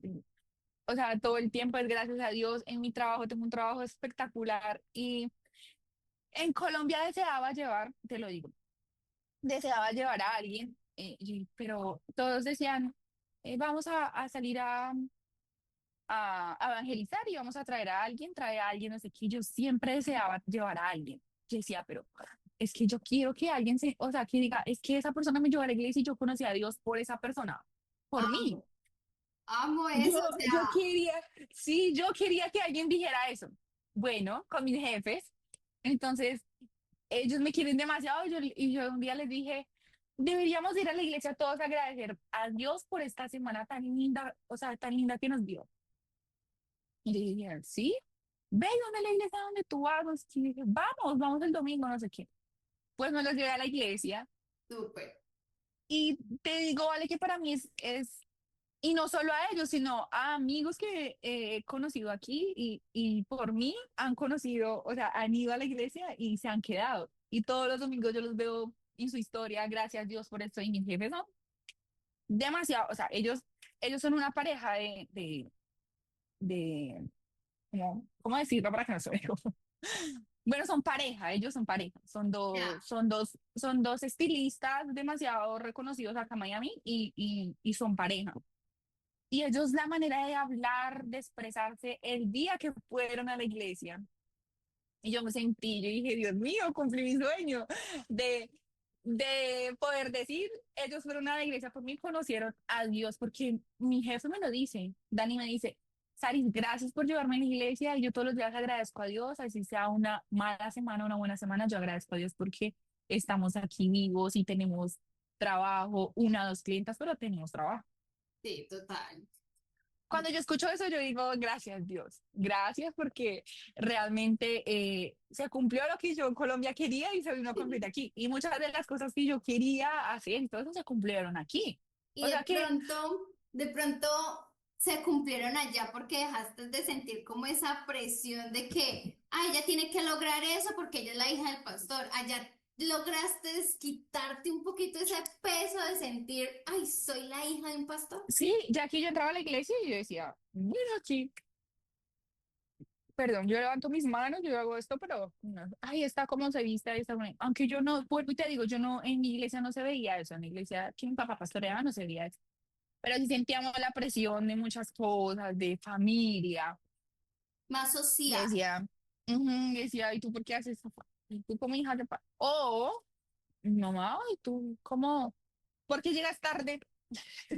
O sea, todo el tiempo es gracias a Dios. En mi trabajo tengo un trabajo espectacular y en Colombia deseaba llevar, te lo digo, deseaba llevar a alguien, pero todos decían, vamos a salir a evangelizar y vamos a traer a alguien, trae a alguien, no sé qué. Yo siempre deseaba llevar a alguien. Yo decía, pero es que yo quiero que alguien o sea, que diga, es que esa persona me llevó a la iglesia y yo conocí a Dios por esa persona, por mí. Amo. Amo Yo, eso. O yo sea, quería, sí, yo quería que alguien dijera eso. Bueno, con mis jefes, entonces ellos me quieren demasiado y yo un día les dije, deberíamos ir a la iglesia todos a agradecer a Dios por esta semana tan linda, o sea, tan linda que nos dio. Y le dije, sí, ve donde la iglesia donde tú vas. Y dije, vamos el domingo, no sé qué. Pues me los llevé a la iglesia súper. y te digo, vale, que para mí y no solo a ellos, sino a amigos que he conocido aquí y por mí han conocido, o sea, han ido a la iglesia y se han quedado. Y todos los domingos yo los veo en su historia, gracias a Dios por esto. Y mis jefes son demasiado, o sea, ellos son una pareja de ¿cómo decirlo para que no se vea? Bueno, son pareja, ellos son pareja, Ya. son dos estilistas demasiado reconocidos acá en Miami y son pareja. Y ellos la manera de hablar, de expresarse, el día que fueron a la iglesia, y yo me sentí, yo dije, Dios mío, cumplí mi sueño de, de poder decir, ellos fueron a la iglesia por mí, conocieron a Dios, porque mi jefe me lo dice, Dani me dice, Saris, gracias por llevarme a la iglesia, y yo todos los días agradezco a Dios, así sea una mala semana, una buena semana, yo agradezco a Dios porque estamos aquí vivos y tenemos trabajo, una, dos clientas, pero tenemos trabajo. Sí, total. Cuando yo escucho eso, yo digo, gracias Dios, gracias porque realmente se cumplió lo que yo en Colombia quería y se vino a cumplir aquí. Y muchas de las cosas que yo quería hacer, entonces se cumplieron aquí. Y O sea que de pronto se cumplieron allá porque dejaste de sentir como esa presión de que, ay, ella tiene que lograr eso porque ella es la hija del pastor. Allá lograste quitarte un poquito ese peso de sentir, ay, soy la hija de un pastor. sí, ya aquí yo entraba a la iglesia y yo decía, bueno, sí, perdón, yo levanto mis manos, yo hago esto, pero no, ahí está como se viste, ahí está. Aunque yo no, vuelvo y te digo, yo no, en mi iglesia no se veía eso, en la iglesia que mi papá pastoreaba no se veía eso. Pero sí sentíamos la presión de muchas cosas, de familia. Más Y social. decía, decía, ¿y tú por qué haces eso? ¿Y tú como hija de papá? O, mamá, ¿y tú cómo? ¿Por qué llegas tarde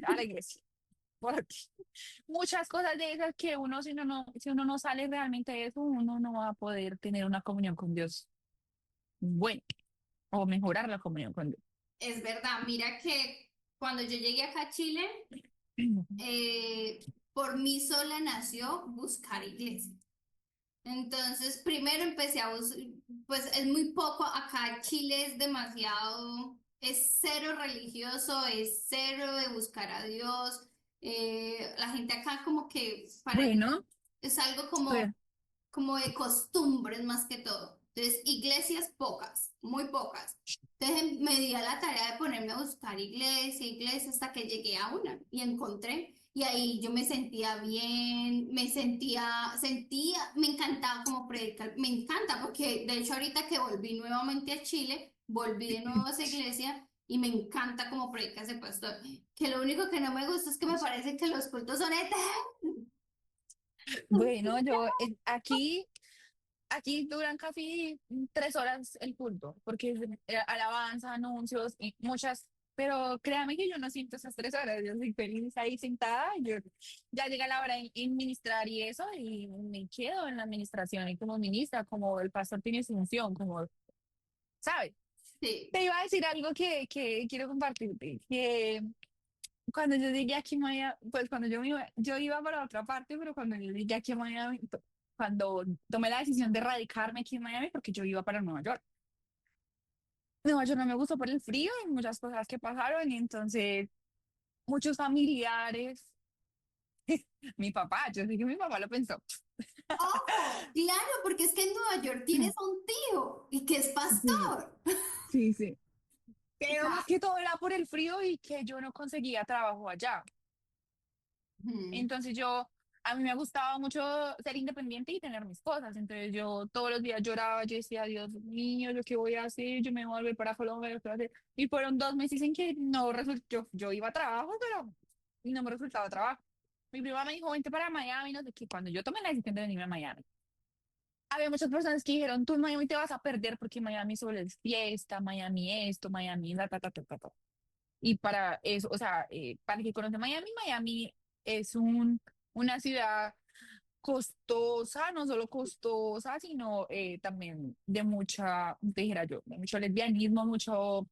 a la iglesia? Porque muchas cosas de esas que uno, si uno no sale realmente de eso, uno no va a poder tener una comunión con Dios bueno o mejorar la comunión con Dios. Es verdad, mira que cuando yo llegué acá a Chile, por mí sola nació buscar iglesia. Entonces, primero empecé a buscar, pues es muy poco, acá Chile es demasiado, es cero religioso, es cero de buscar a Dios. La gente acá como que parece, Bueno, es algo pues, como de costumbres más que todo. Entonces, iglesias pocas, muy pocas. Entonces, me di a la tarea de ponerme a buscar iglesia, hasta que llegué a una y encontré. Y ahí yo me sentía bien, me encantaba como predicar, me encanta porque de hecho ahorita que volví nuevamente a Chile, volví de nuevo a esa iglesia y me encanta como predica ese pastor. Que lo único que no me gusta es que me parece que los cultos son eternos. bueno, yo aquí duran casi 3 horas el culto, porque es alabanza, anuncios y muchas, pero créame que yo no siento esas 3 horas, yo soy feliz ahí sentada, yo ya llega la hora de ministrar y eso, y me quedo en la administración y como ministra, como el pastor tiene su función, como, ¿sabes? Sí. Te iba a decir algo que quiero compartirte, que cuando yo llegué aquí en Miami, pues cuando yo iba para otra parte, pero cuando yo llegué aquí en Miami, cuando tomé la decisión de radicarme aquí en Miami, porque yo iba para Nueva York. Nueva York no me gustó por el frío y muchas cosas que pasaron, y entonces muchos familiares, mi papá, yo sé que mi papá lo pensó. Ojo, claro, porque es que en Nueva York tienes a un tío y que es Sí, pastor. sí, sí. Pero más Claro. que todo era por el frío y que yo no conseguía trabajo allá. Ujú. Entonces a mí me gustaba mucho ser independiente y tener mis cosas. Entonces yo todos los días lloraba, yo decía, Dios mío, ¿yo qué voy a hacer? Yo me voy a volver para Colombia, ¿qué voy a hacer? Y fueron 2 meses en que no resultó, yo iba a trabajo, pero no me resultaba trabajo. Mi prima me dijo, vente para Miami, no sé qué. Cuando yo tomé la decisión de venirme a Miami, había muchas personas que dijeron, tú en Miami te vas a perder porque Miami solo es fiesta, Miami esto, Miami la, ta, ta, ta, ta, ta. Y para eso, o sea, para el que conoce Miami, Miami es una ciudad costosa, no solo costosa, sino también de mucha, te dijera yo, de mucho lesbianismo, mucho,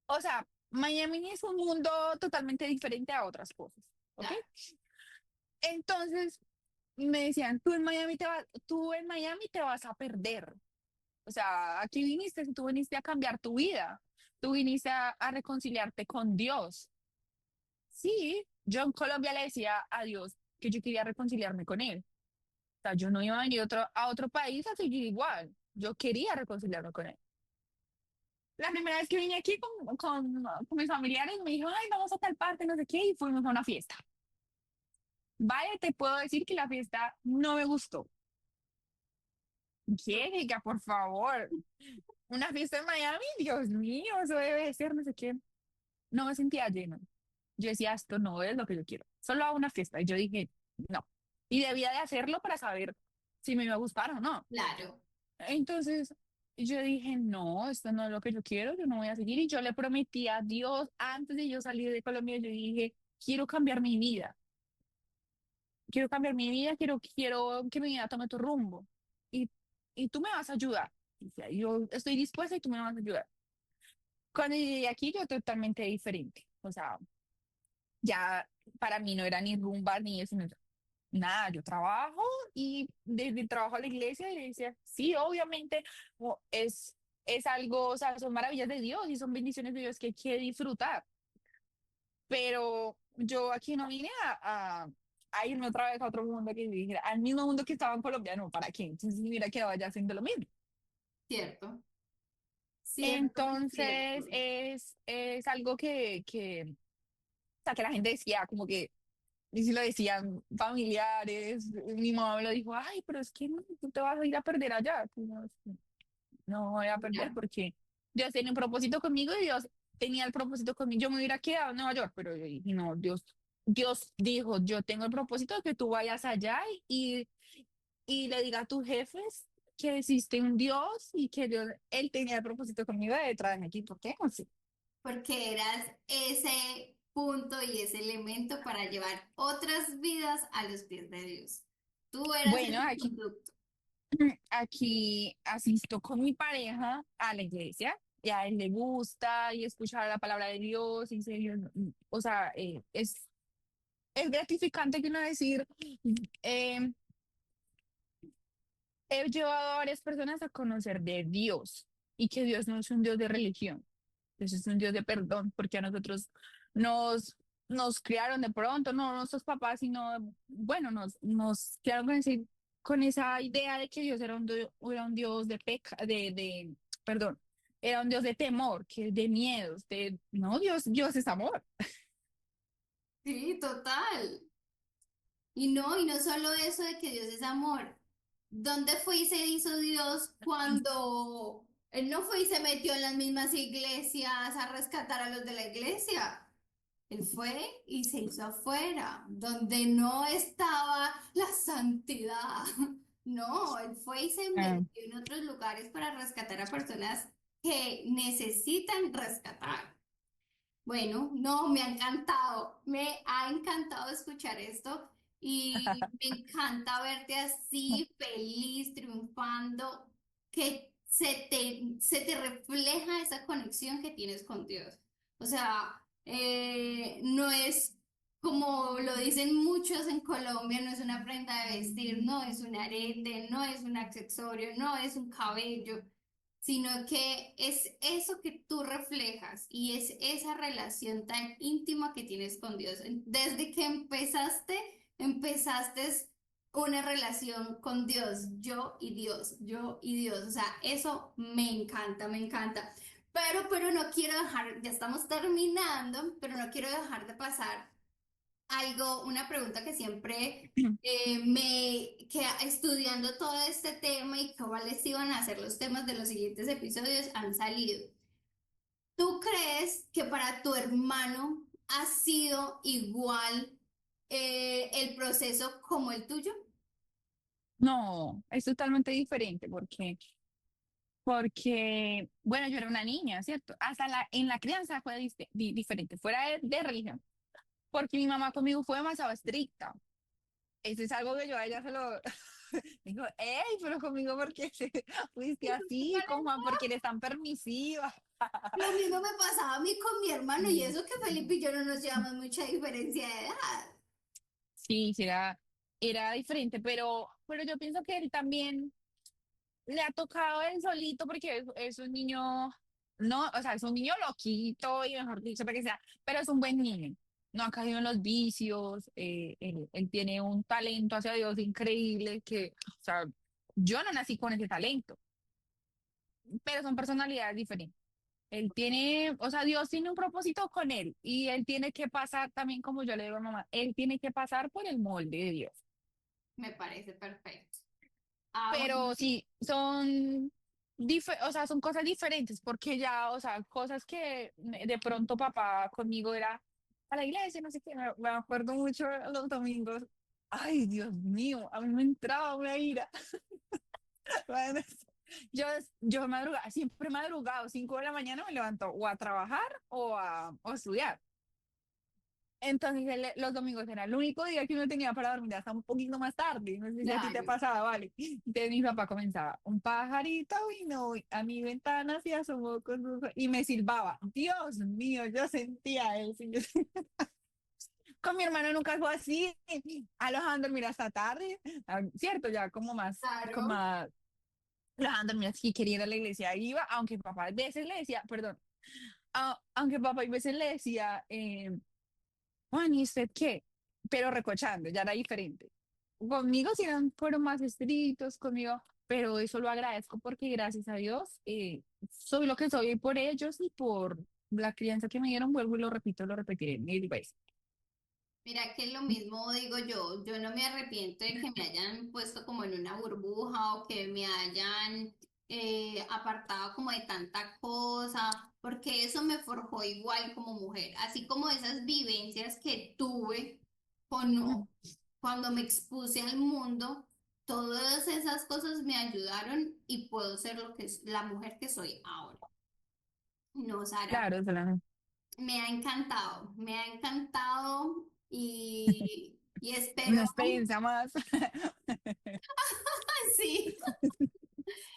o sea, Miami es un mundo totalmente diferente a otras cosas, ¿ok? Claro. Entonces me decían, tú en Miami te vas a perder. O sea, aquí viniste, tú viniste a cambiar tu vida, tú viniste a reconciliarte con Dios. Sí, yo en Colombia le decía a Dios que yo quería reconciliarme con él. O sea, yo no iba a venir a otro país a seguir igual. Yo quería reconciliarme con él. La primera vez que vine aquí con mis familiares me dijo, ay, vamos a tal parte, no sé qué, y fuimos a una fiesta. Vaya, te puedo decir que la fiesta no me gustó. ¿Qué, Erika, por favor? Una fiesta en Miami, Dios mío, eso debe de ser, no sé qué. No me sentía lleno. Yo decía, esto no es lo que yo quiero. Solo a una fiesta. Y yo dije, no. Y debía de hacerlo para saber si me iba a gustar o no. Claro. Entonces, yo dije, no, esto no es lo que yo quiero, yo no voy a seguir. Y yo le prometí a Dios, antes de yo salir de Colombia, yo dije, quiero cambiar mi vida. Quiero cambiar mi vida, quiero que mi vida tome tu rumbo. Y, y tú me vas a ayudar. O sea, yo estoy dispuesta y tú me vas a ayudar. Cuando llegué aquí, yo totalmente diferente. O sea, ya para mí no era ni rumba ni eso, nada, yo trabajo y desde el trabajo a la iglesia, sí, obviamente es algo, o sea, son maravillas de Dios y son bendiciones de Dios que hay que disfrutar, pero yo aquí no vine a irme otra vez a otro mundo que dijera, al mismo mundo que estaba en Colombia, no, ¿para qué? Entonces mira que vaya haciendo lo mismo. Cierto, cierto, Entonces cierto. es algo o sea, que la gente decía como que, y si lo decían familiares, mi mamá me lo dijo, ay, pero es que no, tú te vas a ir a perder allá. Tú no, no voy a perder Ya. porque Dios tiene un propósito conmigo y Dios tenía el propósito conmigo. Yo me hubiera quedado en Nueva York, pero yo dije, no, Dios dijo, yo tengo el propósito de que tú vayas allá y le diga a tus jefes que existe un Dios y que Él tenía el propósito conmigo de traerme aquí. ¿Por qué? No sé. Porque eras ese punto y ese elemento para llevar otras vidas a los pies de Dios. Tú eras Bueno, ese conducto. aquí asisto con mi pareja a la iglesia y a él le gusta y escuchar la palabra de Dios, y serio, o sea, es gratificante que uno decir, eh, he llevado a varias personas a conocer de Dios y que Dios no es un Dios de religión, Dios es un Dios de perdón, porque a nosotros nos, nos criaron de pronto, no nuestros papás, sino, bueno, nos criaron con esa idea de que Dios era un Dios de perdón, era un Dios de temor, que de miedos, no, Dios es amor. Sí, total. Y no solo eso de que Dios es amor. ¿Dónde fue y se hizo Dios cuando Él no fue y se metió en las mismas iglesias a rescatar a los de la iglesia? Él fue y se hizo afuera, donde no estaba la santidad. No, él fue y se Ah, metió en otros lugares para rescatar a personas que necesitan rescatar. Bueno, no, me ha encantado escuchar esto y me encanta verte así, feliz, triunfando, que se te refleja esa conexión que tienes con Dios. O sea, no es como lo dicen muchos en Colombia, no es una prenda de vestir, no es un arete, no es un accesorio, no es un cabello, sino que es eso que tú reflejas y es esa relación tan íntima que tienes con Dios. Desde que empezaste una relación con Dios, yo y Dios, yo y Dios. O sea, eso me encanta, me encanta. Pero no quiero dejar, ya estamos terminando, pero no quiero dejar de pasar algo, una pregunta que siempre que estudiando todo este tema y cuáles iban a ser los temas de los siguientes episodios han salido. ¿Tú crees que para tu hermano ha sido igual el proceso como el tuyo? no, es totalmente diferente porque, bueno, yo era una niña, ¿cierto? Hasta en la crianza fue diferente, fuera de religión, porque mi mamá conmigo fue demasiado estricta. Eso es algo que yo a ella se lo digo, hey, pero conmigo, ¿por qué fuiste así? ¿Cómo? ¿Por qué eres tan permisiva? Lo mismo me pasaba a mí con mi hermano y Mm. eso que Felipe y yo no nos llevamos mucha diferencia de edad. Sí, sí, era diferente, pero yo pienso que él también le ha tocado él solito porque es un niño, no, o sea, es un niño loquito y mejor dicho, para que sea, pero es un buen niño. No ha caído en los vicios, él tiene un talento hacia Dios increíble que, o sea, yo no nací con ese talento, pero son personalidades diferentes. Él tiene, o sea, Dios tiene un propósito con él y él tiene que pasar también, como yo le digo a mamá, él tiene que pasar por el molde de Dios. Me parece perfecto. Ah, bueno, Pero sí, o sea, son cosas diferentes, porque ya, o sea, cosas que de pronto papá conmigo era a la iglesia, no sé qué, me acuerdo mucho los domingos. Ay, Dios mío, a mí me entraba una ira. Bueno, Yo, yo madrugaba, siempre he madrugado, 5 de la mañana me levanto o a trabajar o a estudiar. Entonces los domingos era el único día que uno tenía para dormir hasta un poquito más tarde. No sé si a ti te claro. pasaba, vale. Entonces mi papá comenzaba, un pajarito vino a mi ventana y asomó y me silbaba. Dios mío, yo sentía eso. Con mi hermano nunca fue así. A los dejaban dormir hasta tarde, cierto, ya como Claro. más, lo dejaban dormir si quería ir a la iglesia iba, aunque papá a veces le decía, perdón, aunque papá a veces le decía, Juan, ¿y usted qué? Pero recochando, ya era diferente. Conmigo sí fueron más estrictos conmigo, pero eso lo agradezco porque gracias a Dios soy lo que soy por ellos y por la crianza que me dieron, vuelvo y lo repito, lo repetiré mil veces. Mira que lo mismo digo yo no me arrepiento de que me hayan puesto como en una burbuja o que me hayan apartado como de tanta cosa, porque eso me forjó igual como mujer, así como esas vivencias que tuve con, cuando me expuse al mundo, todas esas cosas me ayudaron y puedo ser lo que es la mujer que soy ahora. No, Sara. Claro, solamente Me ha encantado y espero, una experiencia más. sí,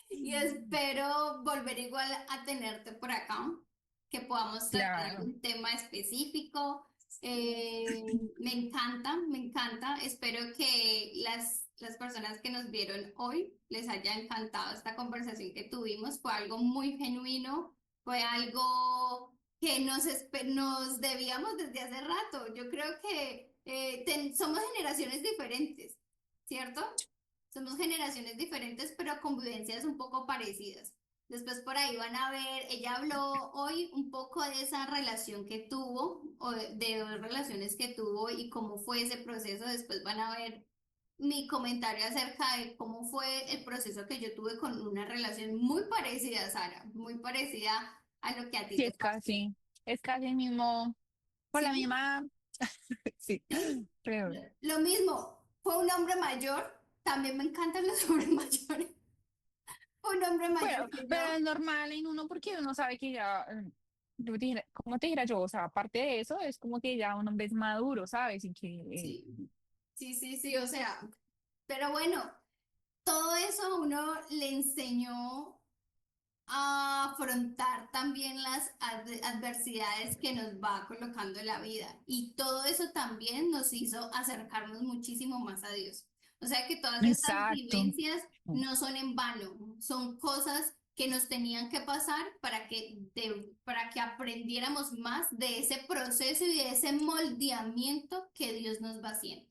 y espero volver igual a tenerte por acá, que podamos tratar Claro, algún tema específico. Me encanta. Espero que las personas que nos vieron hoy les haya encantado esta conversación que tuvimos. Fue algo muy genuino, fue algo que nos debíamos desde hace rato. Yo creo que somos generaciones diferentes, ¿cierto? Somos generaciones diferentes, pero con vivencias un poco parecidas. Después por ahí van a ver, ella habló hoy un poco de esa relación que tuvo, o de dos relaciones que tuvo y cómo fue ese proceso. Después van a ver mi comentario acerca de cómo fue el proceso que yo tuve con una relación muy parecida, Sara, muy parecida a lo que a ti sí, te pasó. es casi el mismo, por la ¿Sí? misma, sí, ¿Sí? pero Lo mismo, fue un hombre mayor, también me encantan los hombres mayores. Fue un hombre mayor bueno, que pero yo. es normal en uno porque uno sabe que ya, como te dijera yo, o sea, aparte de eso, es como que ya un hombre es maduro, ¿sabes? Y que, Sí, sí, o sea, pero bueno, todo eso a uno le enseñó a afrontar también las adversidades que nos va colocando la vida y todo eso también nos hizo acercarnos muchísimo más a Dios. O sea que todas estas exacto. vivencias no son en vano, son cosas que nos tenían que pasar para que aprendiéramos más de ese proceso y de ese moldeamiento que Dios nos va haciendo.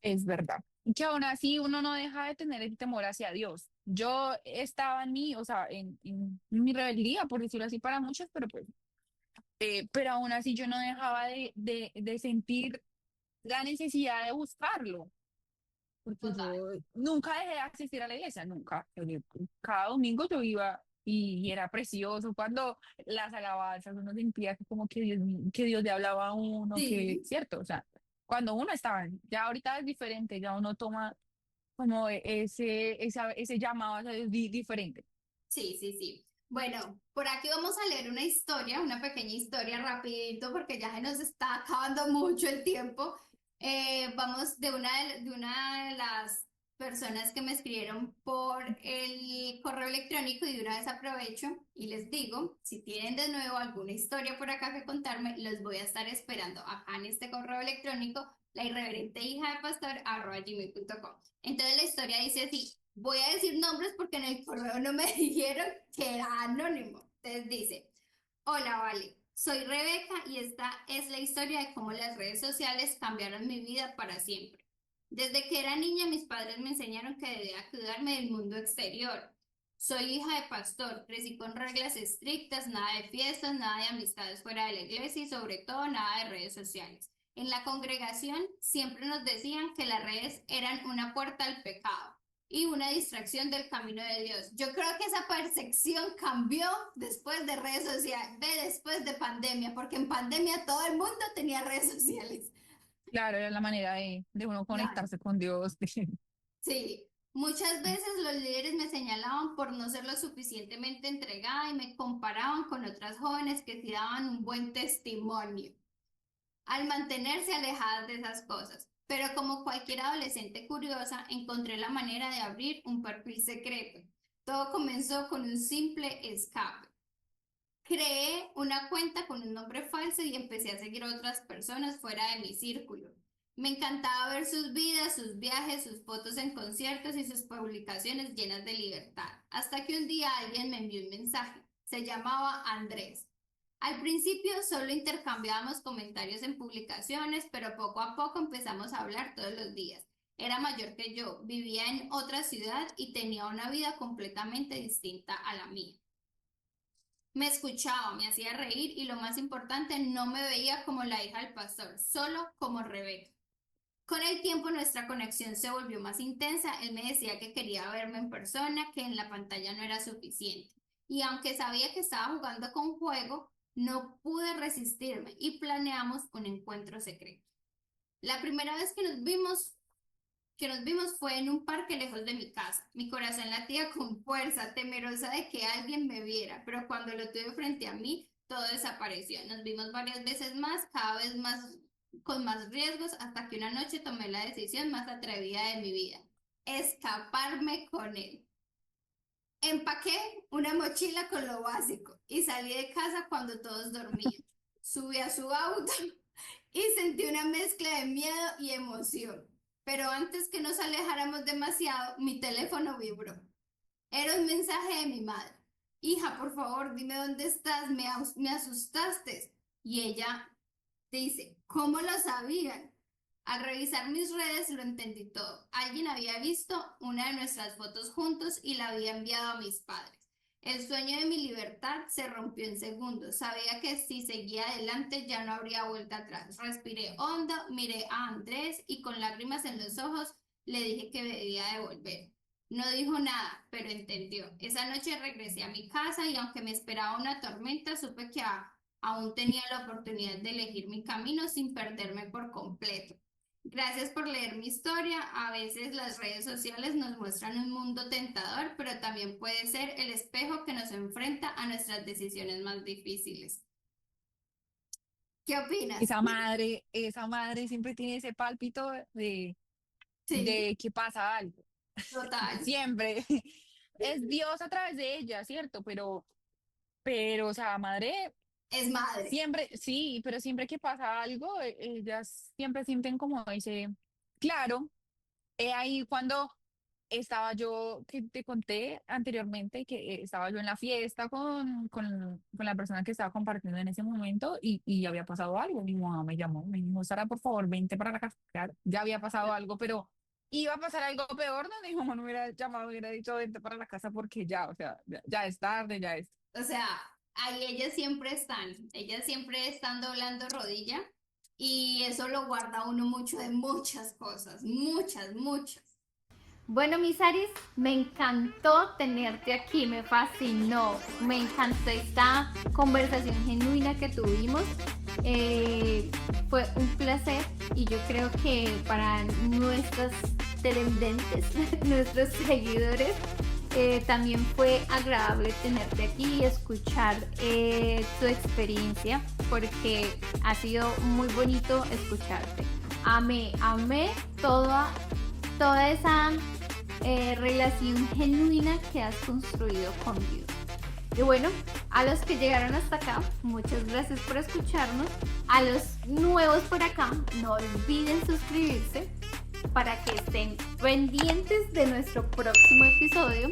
Es verdad. Y que aún así uno no deja de tener el temor hacia Dios. Yo estaba en mí, o sea, en mi rebeldía, por decirlo así, para muchos, pero pues, pero aún así yo no dejaba de sentir la necesidad de buscarlo, porque Total. yo nunca dejé de asistir a la iglesia, nunca. Cada domingo yo iba y era precioso cuando las alabanzas uno sentía que como que que Dios le hablaba a uno, que, Sí. cierto, o sea, cuando uno estaba, ya ahorita es diferente, ya uno toma como ese llamado a Dios diferente. Sí. Bueno, por aquí vamos a leer una historia, una pequeña historia rapidito porque ya se nos está acabando mucho el tiempo. Vamos de una de las personas que me escribieron por el correo electrónico y de una vez aprovecho y les digo, si tienen de nuevo alguna historia por acá que contarme, los voy a estar esperando acá en este correo electrónico, la irreverente hija de pastor @gmail.com. Entonces la historia dice así. Voy a decir nombres porque en el correo no me dijeron que era anónimo. Entonces dice, hola, Vale, soy Rebeca y esta es la historia de cómo las redes sociales cambiaron mi vida para siempre. Desde que era niña, mis padres me enseñaron que debía cuidarme del mundo exterior. Soy hija de pastor, crecí con reglas estrictas, nada de fiestas, nada de amistades fuera de la iglesia y sobre todo nada de redes sociales. En la congregación siempre nos decían que las redes eran una puerta al pecado y una distracción del camino de Dios. Yo creo que esa percepción cambió después de redes sociales, después de pandemia, porque en pandemia todo el mundo tenía redes sociales. Claro, era la manera de uno Claro. conectarse con Dios. Sí, muchas veces los líderes me señalaban por no ser lo suficientemente entregada y me comparaban con otras jóvenes que sí daban un buen testimonio al mantenerse alejadas de esas cosas. Pero como cualquier adolescente curiosa, encontré la manera de abrir un perfil secreto. Todo comenzó con un simple escape. creé una cuenta con un nombre falso y empecé a seguir a otras personas fuera de mi círculo. Me encantaba ver sus vidas, sus viajes, sus fotos en conciertos y sus publicaciones llenas de libertad. Hasta que un día alguien me envió un mensaje. Se llamaba Andrés. Al principio solo intercambiábamos comentarios en publicaciones, pero poco a poco empezamos a hablar todos los días. Era mayor que yo, vivía en otra ciudad y tenía una vida completamente distinta a la mía. Me escuchaba, me hacía reír y lo más importante, no me veía como la hija del pastor, solo como Rebeca. Con el tiempo nuestra conexión se volvió más intensa. Él me decía que quería verme en persona, que en la pantalla no era suficiente. Y aunque sabía que estaba jugando con juego, no pude resistirme y planeamos un encuentro secreto. La primera vez que nos vimos fue en un parque lejos de mi casa. Mi corazón latía con fuerza, temerosa de que alguien me viera, pero cuando lo tuve frente a mí, todo desapareció. Nos vimos varias veces más, cada vez más con más riesgos, hasta que una noche tomé la decisión más atrevida de mi vida: escaparme con él. Empaqué una mochila con lo básico y salí de casa cuando todos dormían. Subí a su auto y sentí una mezcla de miedo y emoción. Pero antes que nos alejáramos demasiado, mi teléfono vibró. Era un mensaje de mi madre. Hija, por favor, dime dónde estás, me asustaste. Y ella dice, ¿cómo lo sabían? Al revisar mis redes lo entendí todo. Alguien había visto una de nuestras fotos juntos y la había enviado a mis padres. El sueño de mi libertad se rompió en segundos. Sabía que si seguía adelante ya no habría vuelta atrás. Respiré hondo, miré a Andrés y con lágrimas en los ojos le dije que debía de volver. No dijo nada, pero entendió. Esa noche regresé a mi casa y aunque me esperaba una tormenta, supe que aún tenía la oportunidad de elegir mi camino sin perderme por completo. Gracias por leer mi historia. A veces las redes sociales nos muestran un mundo tentador, pero también puede ser el espejo que nos enfrenta a nuestras decisiones más difíciles. ¿Qué opinas? Esa madre siempre tiene ese pálpito Sí, de que pasa algo. total. Siempre. Es Dios a través de ella, ¿cierto? O sea, madre, Es madre. siempre, sí, pero siempre que pasa algo, ellas siempre sienten como dice, claro, ahí cuando estaba yo, que te conté anteriormente, que estaba yo en la fiesta con la persona que estaba compartiendo en ese momento y había pasado algo. Mi mamá me llamó, me dijo, Sara, por favor, vente para la casa. Claro, ya había pasado algo, pero iba a pasar algo peor, no, mi mamá no hubiera llamado, hubiera dicho, vente para la casa porque ya, o sea, ya es tarde, ya es. O sea, ahí ellas siempre están doblando rodilla y eso lo guarda uno mucho de muchas cosas, muchas, muchas. Bueno, mis Aris, me encantó tenerte aquí, me fascinó, me encantó esta conversación genuina que tuvimos. Fue un placer y yo creo que para nuestros televidentes, nuestros seguidores, también fue agradable tenerte aquí y escuchar tu experiencia, porque ha sido muy bonito escucharte. Amé toda esa relación genuina que has construido con Dios. Y bueno, a los que llegaron hasta acá, muchas gracias por escucharnos. A los nuevos por acá, no olviden suscribirse para que estén pendientes de nuestro próximo episodio.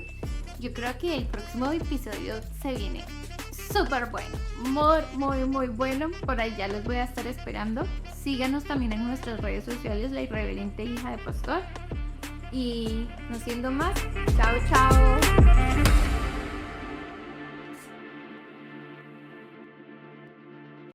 Yo creo que el próximo episodio se viene súper bueno, muy bueno. Por ahí ya los voy a estar esperando. Síganos también en nuestras redes sociales, La Irreverente Hija de Pastor. Y no siendo más, chao.